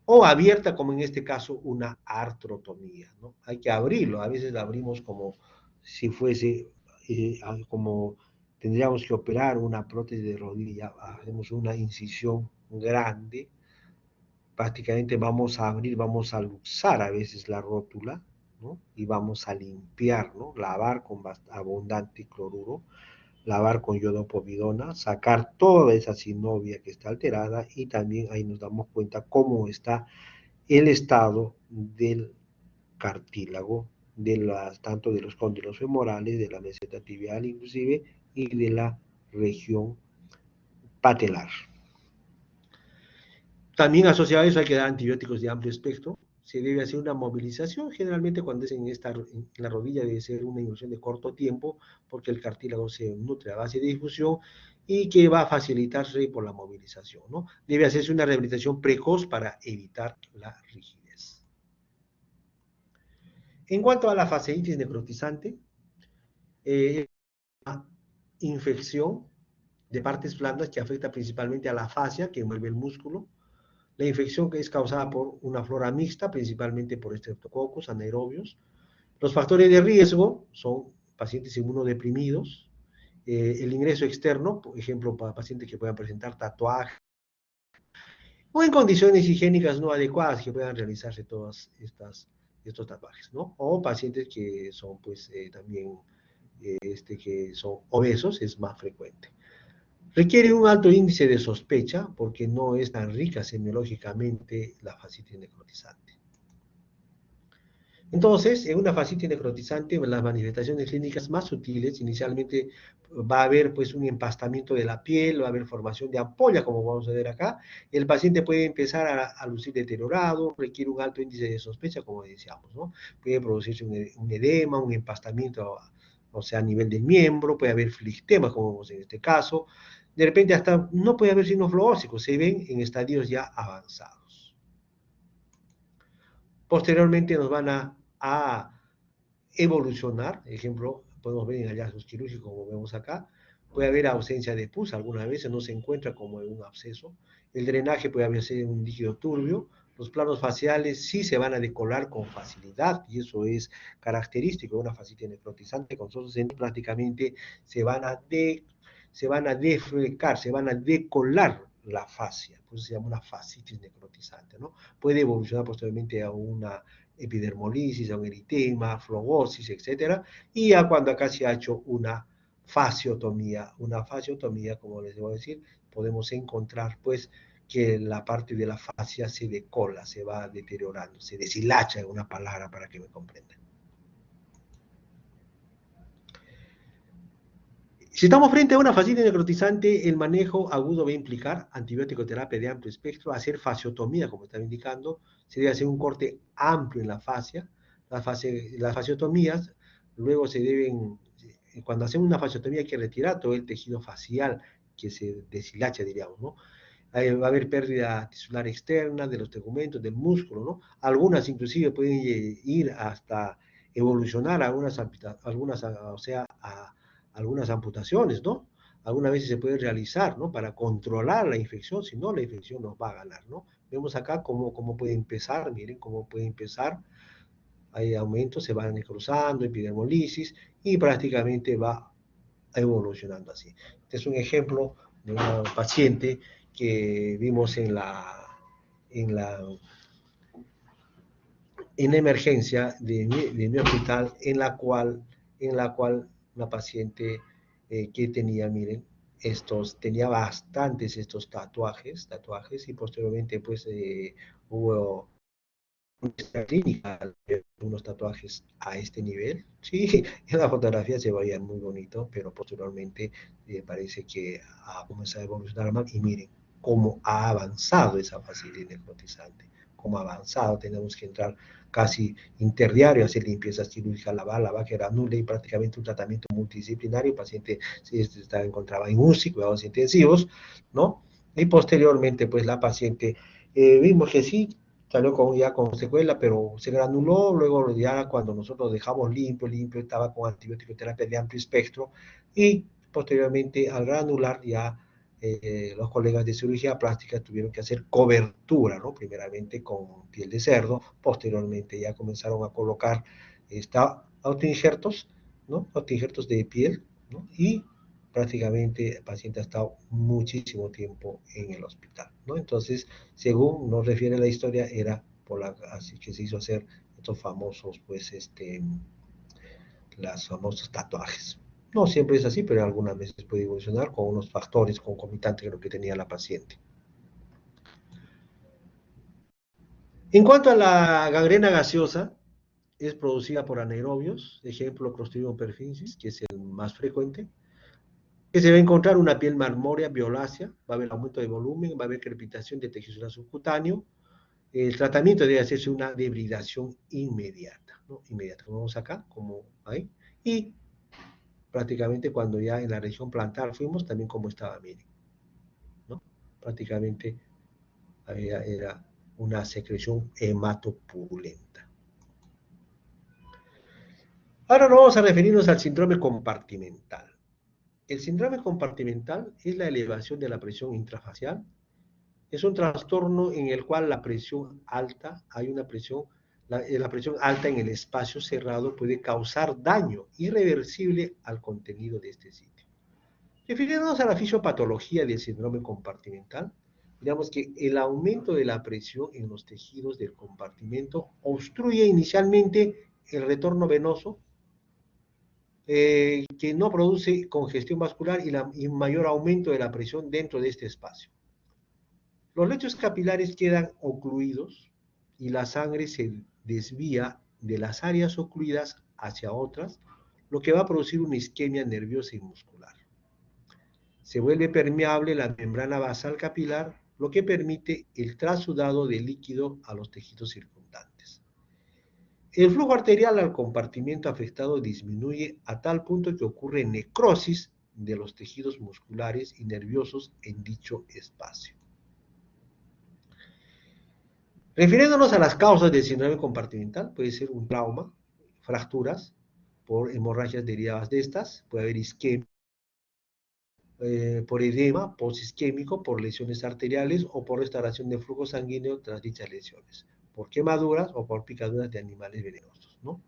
o abierta, como en este caso, una artrotomía, ¿no? Hay que abrirlo, a veces la abrimos como si fuese, como tendríamos que operar una prótesis de rodilla, hacemos una incisión grande, prácticamente vamos a abrir, vamos a luxar a veces la rótula, ¿no? Y vamos a limpiar, ¿no? Lavar con abundante cloruro, lavar con yodopovidona, sacar toda esa sinovia que está alterada y también ahí nos damos cuenta cómo está el estado del cartílago, tanto de los cóndilos femorales, de la meseta tibial inclusive, y de la región patelar. También asociado a eso hay que dar antibióticos de amplio espectro. Se debe hacer una movilización, generalmente cuando es en la rodilla debe ser una inversión de corto tiempo, porque el cartílago se nutre a base de difusión y que va a facilitarse por la movilización, ¿no? Debe hacerse una rehabilitación precoz para evitar la rigidez. En cuanto a la fasciitis necrotizante, infección de partes blandas que afecta principalmente a la fascia que envuelve el músculo. La infección que es causada por una flora mixta, principalmente por Streptococcus, anaerobios. Los factores de riesgo son pacientes inmunodeprimidos, el ingreso externo, por ejemplo, para pacientes que puedan presentar tatuajes, o en condiciones higiénicas no adecuadas que puedan realizarse todos estos tatuajes, ¿no? O pacientes que son, pues, también, que son obesos, es más frecuente. Requiere un alto índice de sospecha porque no es tan rica semiológicamente la fascitis necrotizante. Entonces, en una fascitis necrotizante, las manifestaciones clínicas más sutiles, inicialmente va a haber pues un empastamiento de la piel, va a haber formación de ampollas, como vamos a ver acá. El paciente puede empezar a lucir deteriorado, requiere un alto índice de sospecha, como decíamos, ¿no? Puede producirse un edema, un empastamiento, o sea, a nivel del miembro, puede haber flictemas, como vemos en este caso. De repente hasta no puede haber signos fluorósicos, se ven en estadios ya avanzados. Posteriormente nos van a evolucionar, ejemplo, podemos ver en hallazgos quirúrgicos como vemos acá, puede haber ausencia de pus, algunas veces no se encuentra como en un absceso, el drenaje puede haber sido un líquido turbio, los planos faciales sí se van a decolar con facilidad y eso es característico de una fascitis necrotizante, con nosotros prácticamente se van a deflecar, se van a decolar la fascia, por eso se llama una fascitis necrotizante, ¿no? Puede evolucionar posteriormente a una epidermolisis, a un eritema, flogosis, etc. Y ya cuando acá se ha hecho una fasciotomía, como les debo decir, podemos encontrar pues que la parte de la fascia se decola, se va deteriorando, se deshilacha, en una palabra para que me comprendan. Si estamos frente a una fascitis necrotizante, el manejo agudo va a implicar antibiótico terapia de amplio espectro, hacer fasciotomía, como estaba indicando, se debe hacer un corte amplio en la fascia. Las fasciotomías, luego se deben, cuando hacemos una fasciotomía hay que retirar todo el tejido facial que se deshilacha, diríamos, ¿no? Va a haber pérdida tisular externa de los tegumentos, del músculo, ¿no? Algunas inclusive pueden ir hasta evolucionar algunas, o sea, algunas amputaciones, ¿no? Algunas veces se puede realizar, ¿no? Para controlar la infección, si no, la infección nos va a ganar, ¿no? Vemos acá cómo puede empezar, miren cómo puede empezar, hay aumentos, se van necrosando, epidermolisis, y prácticamente va evolucionando así. Este es un ejemplo de una paciente que vimos en la, en la emergencia de mi hospital, en la cual una paciente que tenía, miren, tenía bastantes estos tatuajes, y posteriormente pues hubo una clínica, unos tatuajes a este nivel. Sí, en la fotografía se veía muy bonito, pero posteriormente parece que ha comenzado a evolucionar más. Y miren cómo ha avanzado esa facilidad necrotizante, cómo ha avanzado. Tenemos que entrar casi interdiario, hacer limpieza quirúrgica, lavar, que era nula y prácticamente un tratamiento multidisciplinario. El paciente se encontraba en UCI, cuidados intensivos, ¿no? Y posteriormente, pues la paciente, vimos que sí, salió ya con secuela, pero se granuló. Luego ya cuando nosotros dejamos limpio, estaba con antibiótico terapia de amplio espectro, y posteriormente al granular ya los colegas de cirugía plástica tuvieron que hacer cobertura, ¿no? Primeramente con piel de cerdo, posteriormente ya comenzaron a colocar autoinjertos, ¿no? Autoinjertos de piel, ¿no? Y prácticamente el paciente ha estado muchísimo tiempo en el hospital, ¿no? Entonces, según nos refiere la historia, era por así que se hizo hacer estos famosos, pues, los famosos tatuajes. No siempre es así, pero algunas veces puede evolucionar con unos factores concomitantes de lo que tenía la paciente. En cuanto a la gangrena gaseosa, es producida por anaerobios, ejemplo Clostridium perfringens, que es el más frecuente, que se va a encontrar una piel marmórea, violácea, va a haber aumento de volumen, va a haber crepitación de tejido subcutáneo. El tratamiento debe hacerse una debridación inmediata, ¿no? Inmediata, como vemos acá, como ahí, y prácticamente cuando ya en la región plantar fuimos, también como estaba, miren, ¿no? Prácticamente era una secreción hematopurulenta. Ahora nos vamos a referirnos al síndrome compartimental. El síndrome compartimental es la elevación de la presión intrafacial. Es un trastorno en el cual la presión alta, hay una presión, la presión alta en el espacio cerrado puede causar daño irreversible al contenido de este sitio. Refiriéndonos a la fisiopatología del síndrome compartimental, digamos que el aumento de la presión en los tejidos del compartimento obstruye inicialmente el retorno venoso, que no produce congestión vascular y mayor aumento de la presión dentro de este espacio. Los lechos capilares quedan ocluidos y la sangre se desvía de las áreas ocluidas hacia otras, lo que va a producir una isquemia nerviosa y muscular. Se vuelve permeable la membrana basal capilar, lo que permite el trasudado de líquido a los tejidos circundantes. El flujo arterial al compartimento afectado disminuye a tal punto que ocurre necrosis de los tejidos musculares y nerviosos en dicho espacio. Refiriéndonos a las causas del síndrome compartimental, puede ser un trauma, fracturas por hemorragias derivadas de estas, puede haber isquemia, por edema posisquémico, por lesiones arteriales o por restauración de flujo sanguíneo tras dichas lesiones, por quemaduras o por picaduras de animales venenosos, ¿no?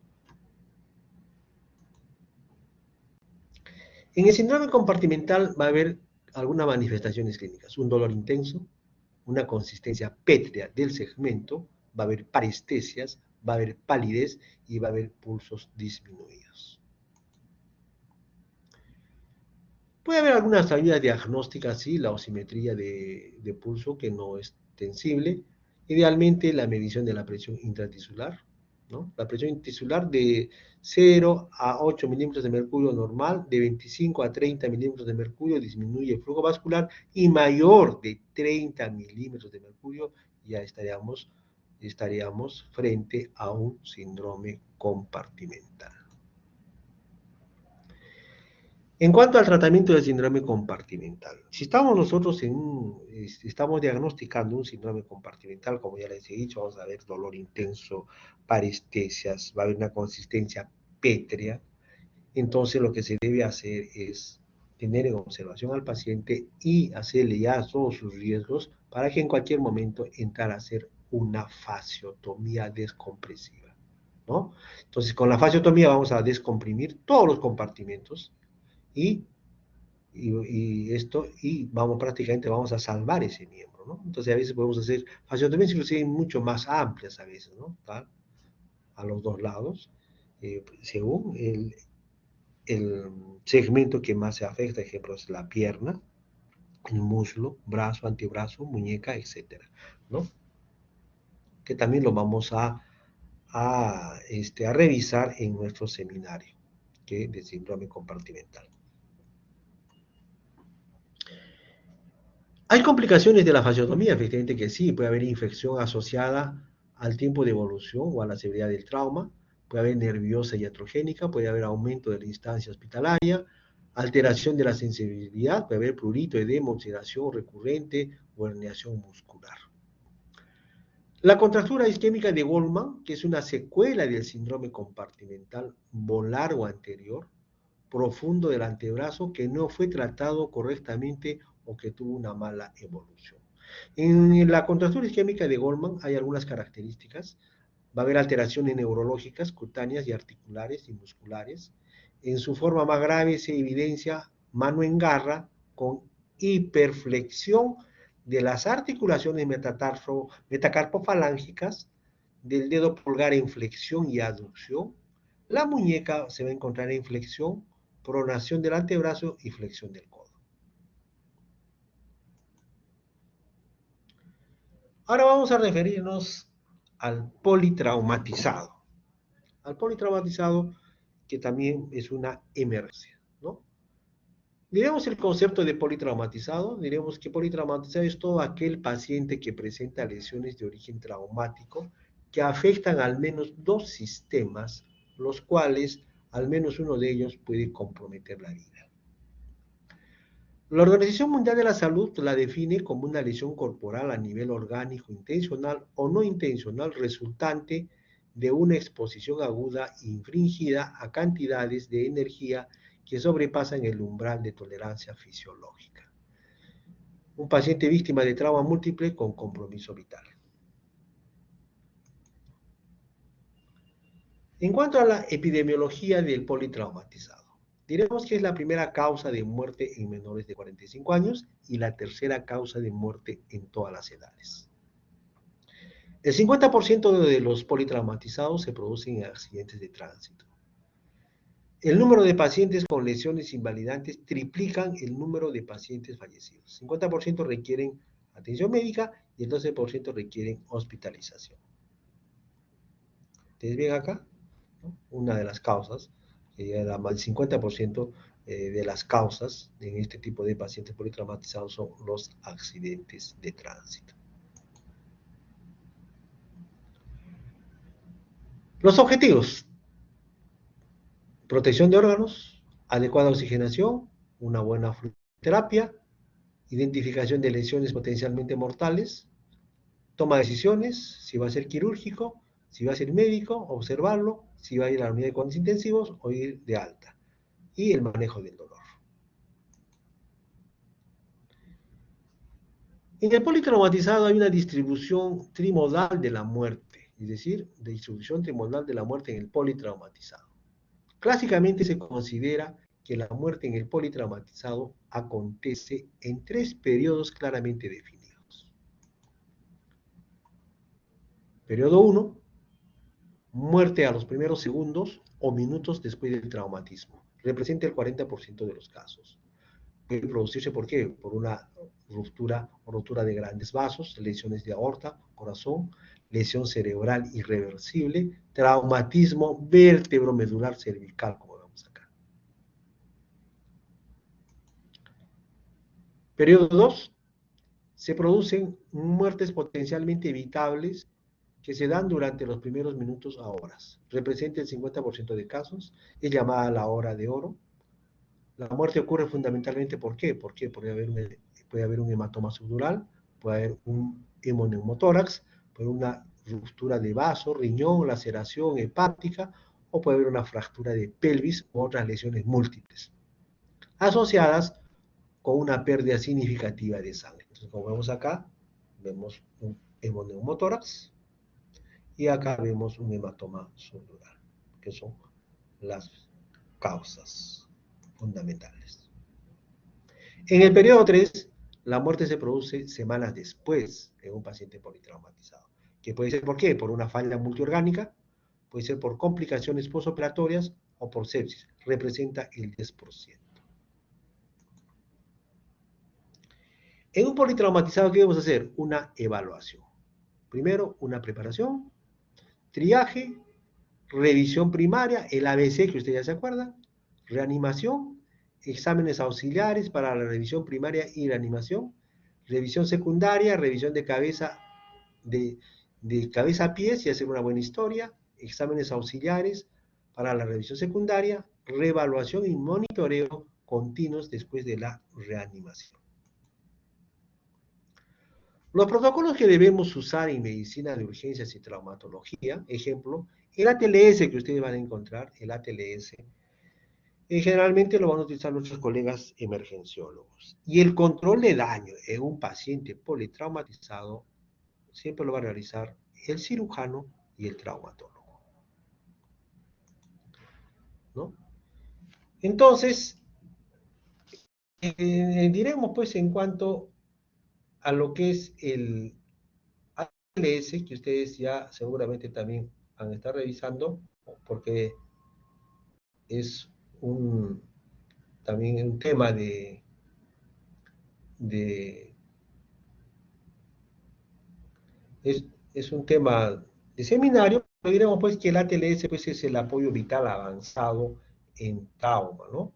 En el síndrome compartimental va a haber algunas manifestaciones clínicas: un dolor intenso, una consistencia pétrea del segmento, va a haber parestesias, va a haber palidez y va a haber pulsos disminuidos. Puede haber algunas ayudas diagnósticas, sí, la osimetría de pulso, que no es sensible. Idealmente la medición de la presión intratisular, ¿no? La presión intratisular de 0 a 8 milímetros de mercurio normal, de 25 a 30 milímetros de mercurio disminuye el flujo vascular, y mayor de 30 milímetros de mercurio ya estaríamos frente a un síndrome compartimental. En cuanto al tratamiento del síndrome compartimental, si estamos nosotros estamos diagnosticando un síndrome compartimental, como ya les he dicho, vamos a ver dolor intenso, parestesias, va a haber una consistencia pétrea. Entonces lo que se debe hacer es tener en observación al paciente y hacerle ya todos sus riesgos para que en cualquier momento entrar a hacer una fasciotomía descompresiva, ¿no? Entonces con la fasciotomía vamos a descomprimir todos los compartimentos y prácticamente vamos a salvar ese miembro, ¿no? Entonces a veces podemos hacer fasciotomías inclusive mucho más amplias a veces, ¿no? ¿Tal? A los dos lados, según el segmento que más se afecta. Ejemplo, es la pierna, el muslo, brazo, antebrazo, muñeca, etcétera, ¿no? que también lo vamos a revisar en nuestro seminario de síndrome compartimental. Hay complicaciones de la fasciotomía, efectivamente que sí, puede haber infección asociada al tiempo de evolución o a la severidad del trauma, puede haber nerviosa y iatrogénica, puede haber aumento de la instancia hospitalaria, alteración de la sensibilidad, puede haber prurito, edema, oxidación recurrente o herniación muscular. La contractura isquémica de Goldman, que es una secuela del síndrome compartimental volar o anterior, profundo del antebrazo que no fue tratado correctamente o que tuvo una mala evolución. En la contractura isquémica de Goldman hay algunas características. Va a haber alteraciones neurológicas, cutáneas y articulares y musculares. En su forma más grave se evidencia mano en garra con hiperflexión de las articulaciones metacarpofalángicas, del dedo pulgar en flexión y aducción. La muñeca se va a encontrar en flexión, pronación del antebrazo y flexión del codo. Ahora vamos a referirnos al politraumatizado. Al politraumatizado, que también es una emergencia, ¿no? Diremos el concepto de politraumatizado, diremos que politraumatizado es todo aquel paciente que presenta lesiones de origen traumático que afectan al menos dos sistemas, los cuales al menos uno de ellos puede comprometer la vida. La Organización Mundial de la Salud la define como una lesión corporal a nivel orgánico intencional o no intencional resultante de una exposición aguda infringida a cantidades de energía que sobrepasan el umbral de tolerancia fisiológica. Un paciente víctima de trauma múltiple con compromiso vital. En cuanto a la epidemiología del politraumatizado, diremos que es la primera causa de muerte en menores de 45 años y la tercera causa de muerte en todas las edades. El 50% de los politraumatizados se producen en accidentes de tránsito. El número de pacientes con lesiones invalidantes triplican el número de pacientes fallecidos. 50% requieren atención médica y el 12% requieren hospitalización. ¿Ustedes ven acá? Una de las causas, el 50% de las causas en este tipo de pacientes politraumatizados son los accidentes de tránsito. Los objetivos: protección de órganos, adecuada oxigenación, una buena terapia, identificación de lesiones potencialmente mortales, toma de decisiones, si va a ser quirúrgico, si va a ser médico, observarlo, si va a ir a la unidad de cuidados intensivos o ir de alta, y el manejo del dolor. En el politraumatizado hay una distribución trimodal de la muerte, es decir, distribución trimodal de la muerte en el politraumatizado. Clásicamente se considera que la muerte en el politraumatizado acontece en 3 periodos claramente definidos. Periodo 1, muerte a los primeros segundos o minutos después del traumatismo. Representa el 40% de los casos. Puede producirse, ¿por qué? Por una ruptura o rotura de grandes vasos, lesiones de aorta, corazón, lesión cerebral irreversible, traumatismo vértebro-medular cervical, como vemos acá. Periodo 2, se producen muertes potencialmente evitables que se dan durante los primeros minutos a horas. Representa el 50% de casos, es llamada la hora de oro. La muerte ocurre fundamentalmente, ¿por qué? Porque puede haber un hematoma subdural, puede haber un hemoneumotórax, puede haber una ruptura de vaso, riñón, laceración hepática, o puede haber una fractura de pelvis u otras lesiones múltiples, asociadas con una pérdida significativa de sangre. Entonces, como vemos acá, vemos un hemoneumotórax y acá vemos un hematoma subdural, que son las causas fundamentales. En el periodo 3, la muerte se produce semanas después en un paciente politraumatizado, que puede ser ¿por qué? Por una falla multiorgánica, puede ser por complicaciones postoperatorias o por sepsis, representa el 10%. En un politraumatizado, ¿qué debemos hacer? Una evaluación. Primero, una preparación, triaje, revisión primaria, el ABC que usted ya se acuerda, reanimación, exámenes auxiliares para la revisión primaria y reanimación, revisión secundaria, revisión de cabeza a pies y hacer una buena historia, exámenes auxiliares para la revisión secundaria, reevaluación y monitoreo continuos después de la reanimación. Los protocolos que debemos usar en medicina de urgencias y traumatología, ejemplo, el ATLS que ustedes van a encontrar, el ATLS, generalmente lo van a utilizar nuestros colegas emergenciólogos. Y el control de daño en un paciente politraumatizado siempre lo va a realizar el cirujano y el traumatólogo, ¿no? Entonces, diremos pues en cuanto a lo que es el ALS, que ustedes ya seguramente también van a estar revisando, porque es también un tema de es un tema de seminario, pero diremos pues que el ATLS pues, es el apoyo vital avanzado en trauma, ¿no?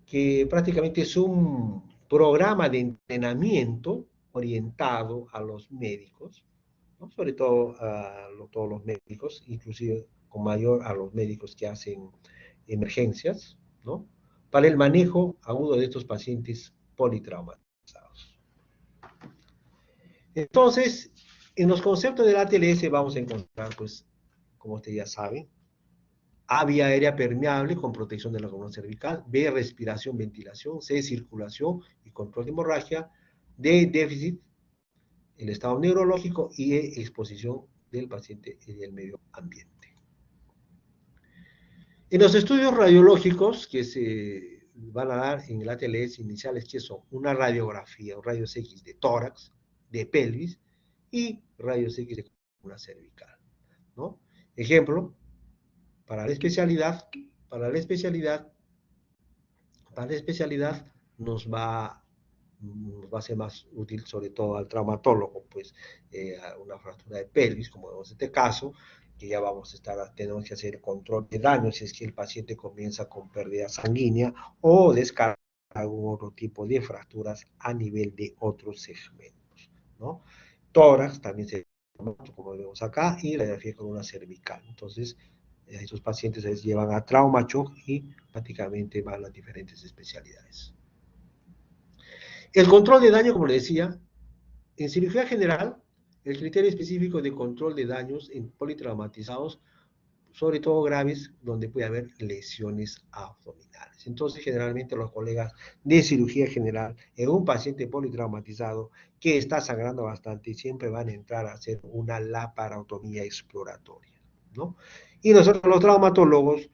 Que prácticamente es un programa de entrenamiento orientado a los médicos, ¿no? Sobre todo a todos los médicos, inclusive con mayor a los médicos que hacen emergencias, ¿no? Para el manejo agudo de estos pacientes politraumatizados. Entonces, en los conceptos del ATLS vamos a encontrar, pues, como ustedes ya saben, A, vía aérea permeable con protección de la columna cervical, B, respiración, ventilación, C, circulación y control de hemorragia, D, déficit, el estado neurológico y E, exposición del paciente y el medio ambiente. En los estudios radiológicos que se van a dar en el ATLS iniciales, que son una radiografía o rayos X de tórax, de pelvis y rayos X de columna cervical, ¿no? Ejemplo, para la especialidad nos va a ser más útil sobre todo al traumatólogo, pues a una fractura de pelvis, como vemos en este caso, que ya tenemos que hacer control de daño si es que el paciente comienza con pérdida sanguínea o descarga algún otro tipo de fracturas a nivel de otros segmentos, ¿no? Tórax también se como vemos acá, y la radiografía con una cervical. Entonces, esos pacientes se llevan a trauma shock y prácticamente van a las diferentes especialidades. El control de daño, como le decía, en cirugía general, el criterio específico de control de daños en politraumatizados, sobre todo graves, donde puede haber lesiones abdominales. Entonces, generalmente los colegas de cirugía general, en un paciente politraumatizado que está sangrando bastante, siempre van a entrar a hacer una laparotomía exploratoria, ¿no? Y nosotros los traumatólogos,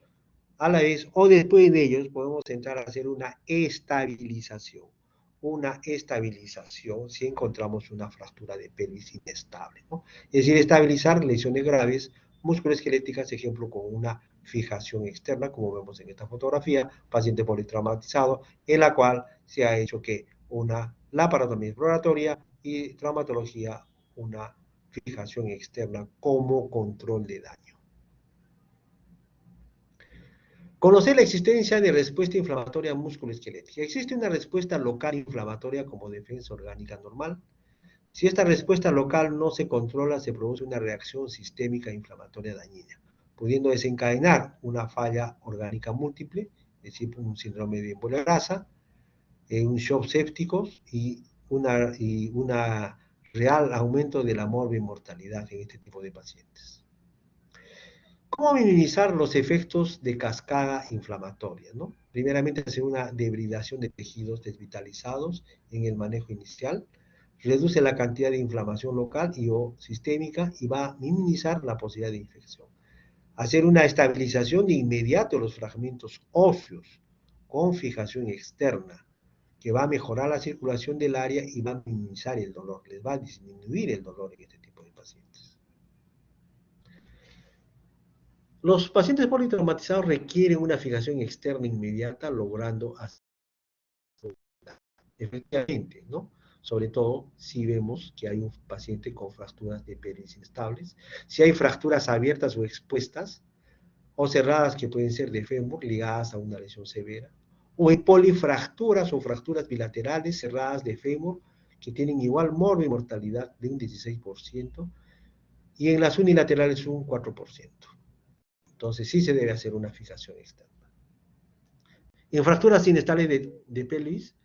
a la vez o después de ellos, podemos entrar a hacer una estabilización si encontramos una fractura de pelvis inestable, ¿no? Es decir, estabilizar lesiones graves musculoesqueléticas, ejemplo, con una fijación externa, como vemos en esta fotografía, paciente politraumatizado, en la cual se ha hecho que una laparotomía exploratoria y traumatología, una fijación externa como control de daño. Conocer la existencia de respuesta inflamatoria musculoesquelética. Existe una respuesta local inflamatoria como defensa orgánica normal. Si esta respuesta local no se controla, se produce una reacción sistémica inflamatoria dañina, pudiendo desencadenar una falla orgánica múltiple, es decir, un síndrome de embolia grasa, un shock séptico y un real aumento de la morbimortalidad en este tipo de pacientes. ¿Cómo minimizar los efectos de cascada inflamatoria, ¿no? Primeramente, hacer una debridación de tejidos desvitalizados en el manejo inicial, reduce la cantidad de inflamación local y o sistémica y va a minimizar la posibilidad de infección. Hacer una estabilización de inmediato de los fragmentos óseos con fijación externa, que va a mejorar la circulación del área y va a minimizar el dolor, les va a disminuir el dolor en este tipo de pacientes. Los pacientes politraumatizados requieren una fijación externa inmediata, logrando efectivamente, ¿no? sobre todo si vemos que hay un paciente con fracturas de pelvis instables, si hay fracturas abiertas o expuestas, o cerradas que pueden ser de fémur ligadas a una lesión severa, o hay polifracturas o fracturas bilaterales cerradas de fémur que tienen igual morbo y mortalidad de un 16%, y en las unilaterales un 4%. Entonces sí se debe hacer una fijación externa. En fracturas inestables de pelvis,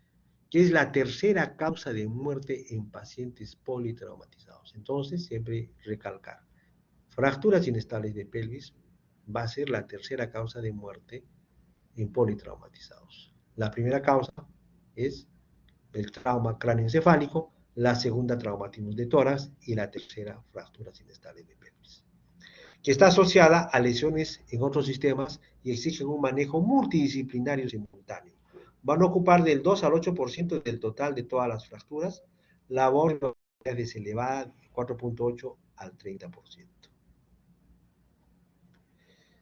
que es la tercera causa de muerte en pacientes politraumatizados. Entonces, siempre recalcar, fracturas inestables de pelvis va a ser la tercera causa de muerte en politraumatizados. La primera causa es el trauma cráneoencefálico, la segunda traumatismo de tórax y la tercera fracturas inestables de pelvis, que está asociada a lesiones en otros sistemas y exigen un manejo multidisciplinario simultáneo. Van a ocupar del 2 al 8% del total de todas las fracturas, la mortalidad es elevada de 4.8 al 30%.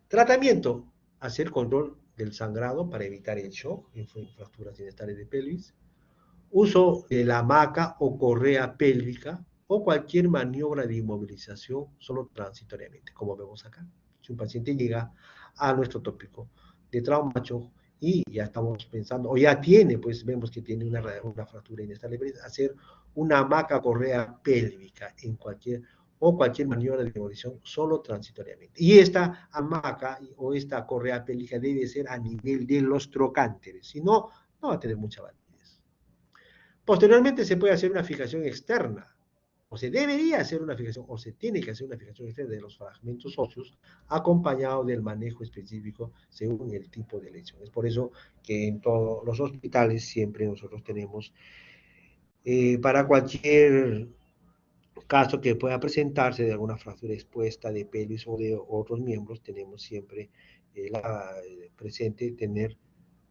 Tratamiento, hacer control del sangrado para evitar el shock en fracturas inestables de pelvis, uso de la hamaca o correa pélvica o cualquier maniobra de inmovilización solo transitoriamente, como vemos acá. Si un paciente llega a nuestro tópico de trauma shock y ya estamos pensando, o ya tiene, pues vemos que tiene una fractura inestable, hacer una hamaca correa pélvica en cualquier maniobra de inmovilización solo transitoriamente. Y esta hamaca o esta correa pélvica debe ser a nivel de los trocánteres, si no, no va a tener mucha validez. Posteriormente se puede hacer una fijación externa, o se debería hacer una fijación, o se tiene que hacer una fijación externa de los fragmentos óseos, acompañado del manejo específico según el tipo de lesión. Es por eso que en todos los hospitales siempre nosotros tenemos, para cualquier caso que pueda presentarse de alguna fractura expuesta de pelvis o de otros miembros, tenemos siempre presente tener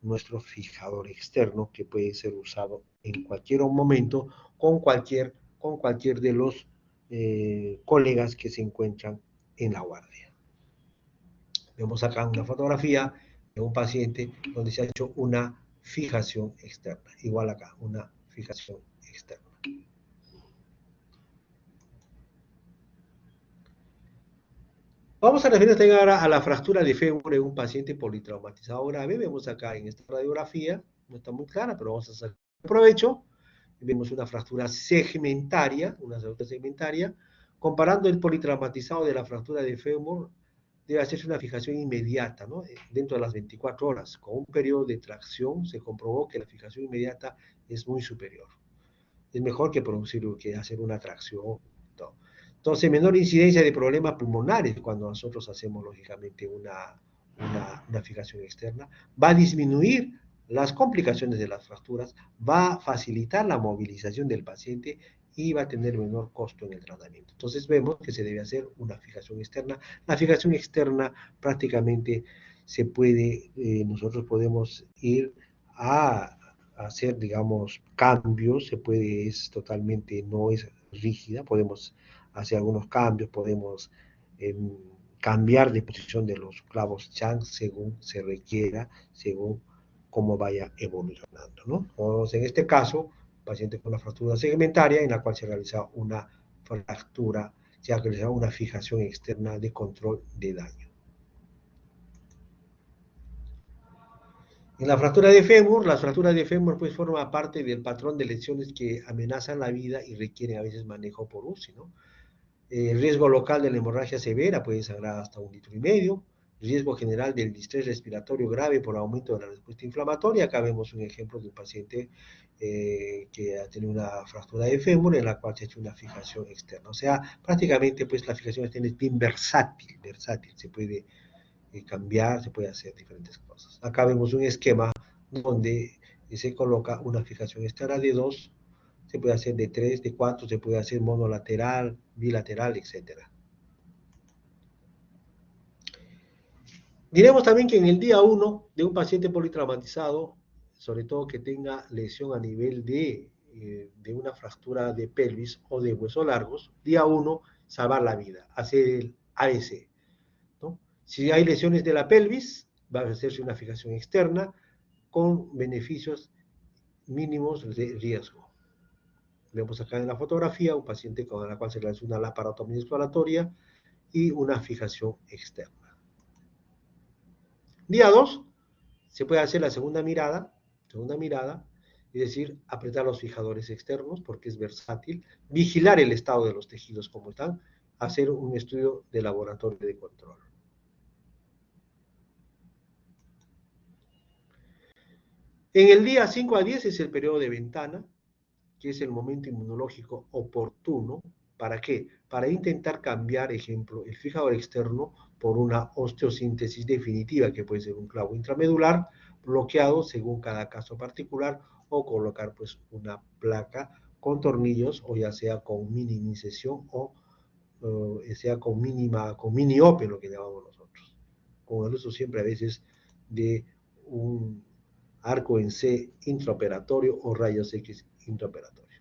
nuestro fijador externo que puede ser usado en cualquier momento con cualquier de los colegas que se encuentran en la guardia. Vemos acá una fotografía de un paciente donde se ha hecho una fijación externa, igual acá, una fijación externa. Vamos a referirnos también ahora a la fractura de fémur en un paciente politraumatizado grave. Vemos acá en esta radiografía, no está muy clara, pero vamos a sacar provecho. Vemos una fractura segmentaria, comparando el politraumatizado de la fractura de fémur, debe hacerse una fijación inmediata, ¿no? Dentro de las 24 horas. Con un periodo de tracción se comprobó que la fijación inmediata es muy superior. Es mejor que que hacer una tracción. ¿No? Entonces, menor incidencia de problemas pulmonares cuando nosotros hacemos, lógicamente, una fijación externa. Va a disminuir las complicaciones de las fracturas, va a facilitar la movilización del paciente y va a tener menor costo en el tratamiento. Entonces vemos que se debe hacer una fijación externa. La fijación externa prácticamente nosotros podemos ir a hacer, digamos, cambios, no es rígida, podemos hacer algunos cambios, podemos cambiar de posición de los clavos Chang según se requiera, según cómo vaya evolucionando, ¿no? Entonces, en este caso, paciente con una fractura segmentaria en la cual se realiza una fijación externa de control de daño. En la fractura de fémur, las fracturas de fémur pues forman parte del patrón de lesiones que amenazan la vida y requieren a veces manejo por UCI, ¿no? El riesgo local de la hemorragia severa puede sangrar hasta 1,5 litros. Riesgo general del distrés respiratorio grave por aumento de la respuesta inflamatoria. Acá vemos un ejemplo de un paciente que ha tenido una fractura de fémur en la cual se ha hecho una fijación externa. O sea, prácticamente pues la fijación externa es bien versátil, se puede cambiar, se puede hacer diferentes cosas. Acá vemos un esquema donde se coloca una fijación externa de 2, se puede hacer de 3, de 4, se puede hacer monolateral, bilateral, etc. Diremos también que en el día 1 de un paciente politraumatizado, sobre todo que tenga lesión a nivel de una fractura de pelvis o de huesos largos, día 1, salvar la vida, hacer el AEC, ¿no? Si hay lesiones de la pelvis, va a hacerse una fijación externa con beneficios mínimos de riesgo. Vemos acá en la fotografía un paciente con la cual se realiza una laparotomía exploratoria y una fijación externa. Día 2, se puede hacer la segunda mirada, es decir, apretar los fijadores externos porque es versátil, vigilar el estado de los tejidos como están, hacer un estudio de laboratorio de control. En el día 5 a 10 es el periodo de ventana, que es el momento inmunológico oportuno. ¿Para qué? Para intentar cambiar, ejemplo, el fijador externo por una osteosíntesis definitiva, que puede ser un clavo intramedular bloqueado según cada caso particular, o colocar pues una placa con tornillos, o ya sea con mini incisión o sea con mini OPE, lo que llamamos nosotros, con el uso siempre a veces de un arco en C intraoperatorio o rayos X intraoperatorio.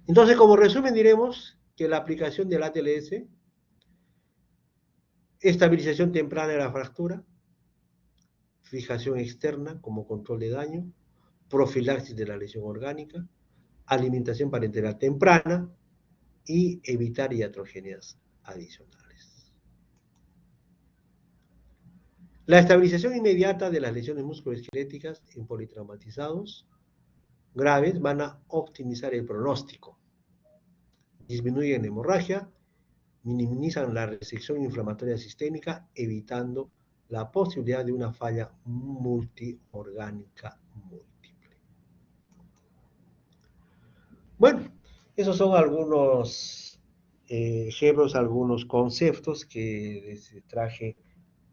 Entonces, como resumen, diremos que la aplicación del ATLS, estabilización temprana de la fractura, fijación externa como control de daño, profilaxis de la lesión orgánica, alimentación parenteral temprana y evitar iatrogenias adicionales. La estabilización inmediata de las lesiones musculoesqueléticas en politraumatizados graves van a optimizar el pronóstico, disminuyen la hemorragia, minimizan la resección inflamatoria sistémica, evitando la posibilidad de una falla multiorgánica múltiple. Bueno, esos son algunos ejemplos, algunos conceptos que les traje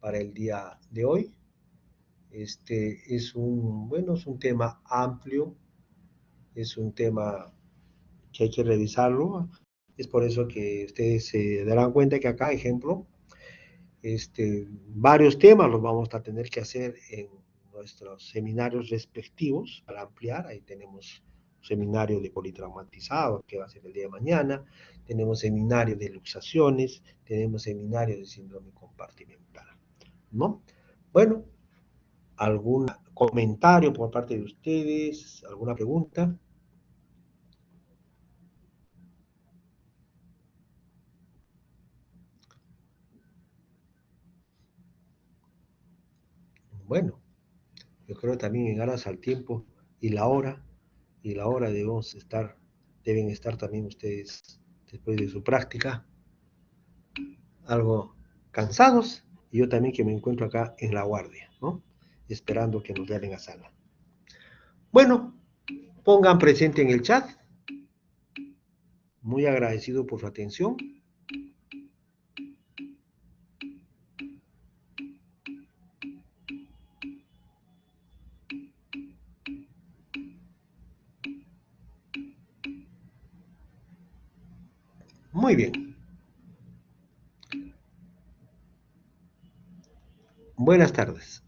para el día de hoy. Es un tema amplio, es un tema que hay que revisarlo. Es por eso que ustedes se darán cuenta que acá, ejemplo, varios temas los vamos a tener que hacer en nuestros seminarios respectivos para ampliar. Ahí tenemos seminario de politraumatizados, que va a ser el día de mañana, tenemos seminario de luxaciones, tenemos seminario de síndrome compartimental, ¿no? Bueno, ¿algún comentario por parte de ustedes? ¿Alguna pregunta? Bueno, yo creo también en aras al tiempo y la hora deben estar también ustedes después de su práctica algo cansados, y yo también que me encuentro acá en la guardia, ¿no? Esperando que nos den a sala. Bueno, pongan presente en el chat. Muy agradecido por su atención. Muy bien. Buenas tardes.